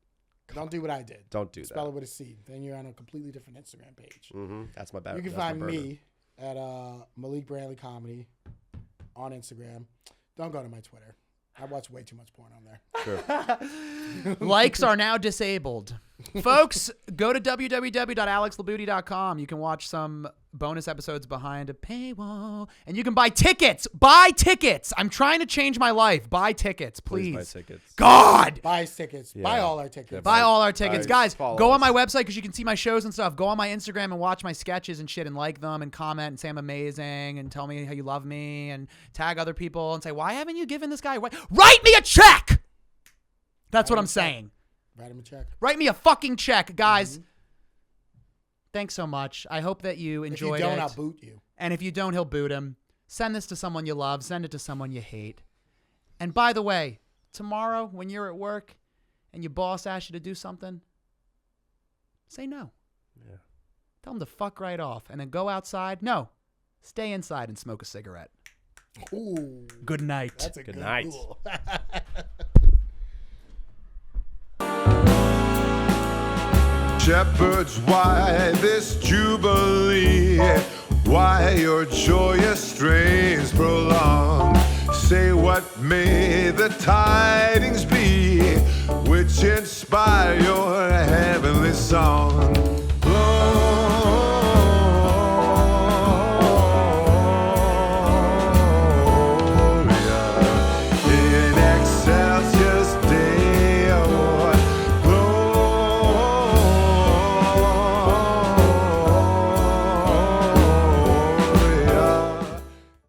Don't do what I did. Don't do Spell that. it with a C. Then you're on a completely different Instagram page. That's my bad. You can that's my find burner. me at Malik Brantley Comedy on Instagram. Don't go to my Twitter. I watch way too much porn on there. Likes are now disabled. Folks, go to www.alexlabuti.com. You can watch some bonus episodes behind a paywall, and you can buy tickets. Buy tickets. I'm trying to change my life. Buy tickets, please. Buy tickets. God. Buy tickets. Yeah. Buy all our tickets. Yeah, Buy all our tickets. Guys, follow go on us. my website because you can see my shows and stuff. Go on my Instagram and watch my sketches and shit and like them and comment and say I'm amazing and tell me how you love me and tag other people and say, why haven't you given this guy write me a check? That's what I'm saying. Write him a check. Write me a fucking check, guys. Thanks so much. I hope that you enjoyed it. If you don't, I'll boot you. And if you don't, he'll boot him. Send this to someone you love. Send it to someone you hate. And by the way, tomorrow when you're at work and your boss asks you to do something, say no. Yeah. Tell him to fuck right off and then go outside. No, stay inside and smoke a cigarette. Ooh. Good night. That's a good night. rule. Shepherds, why this jubilee? Why your joyous strains prolong? Say what may the tidings be, which inspire your heavenly song.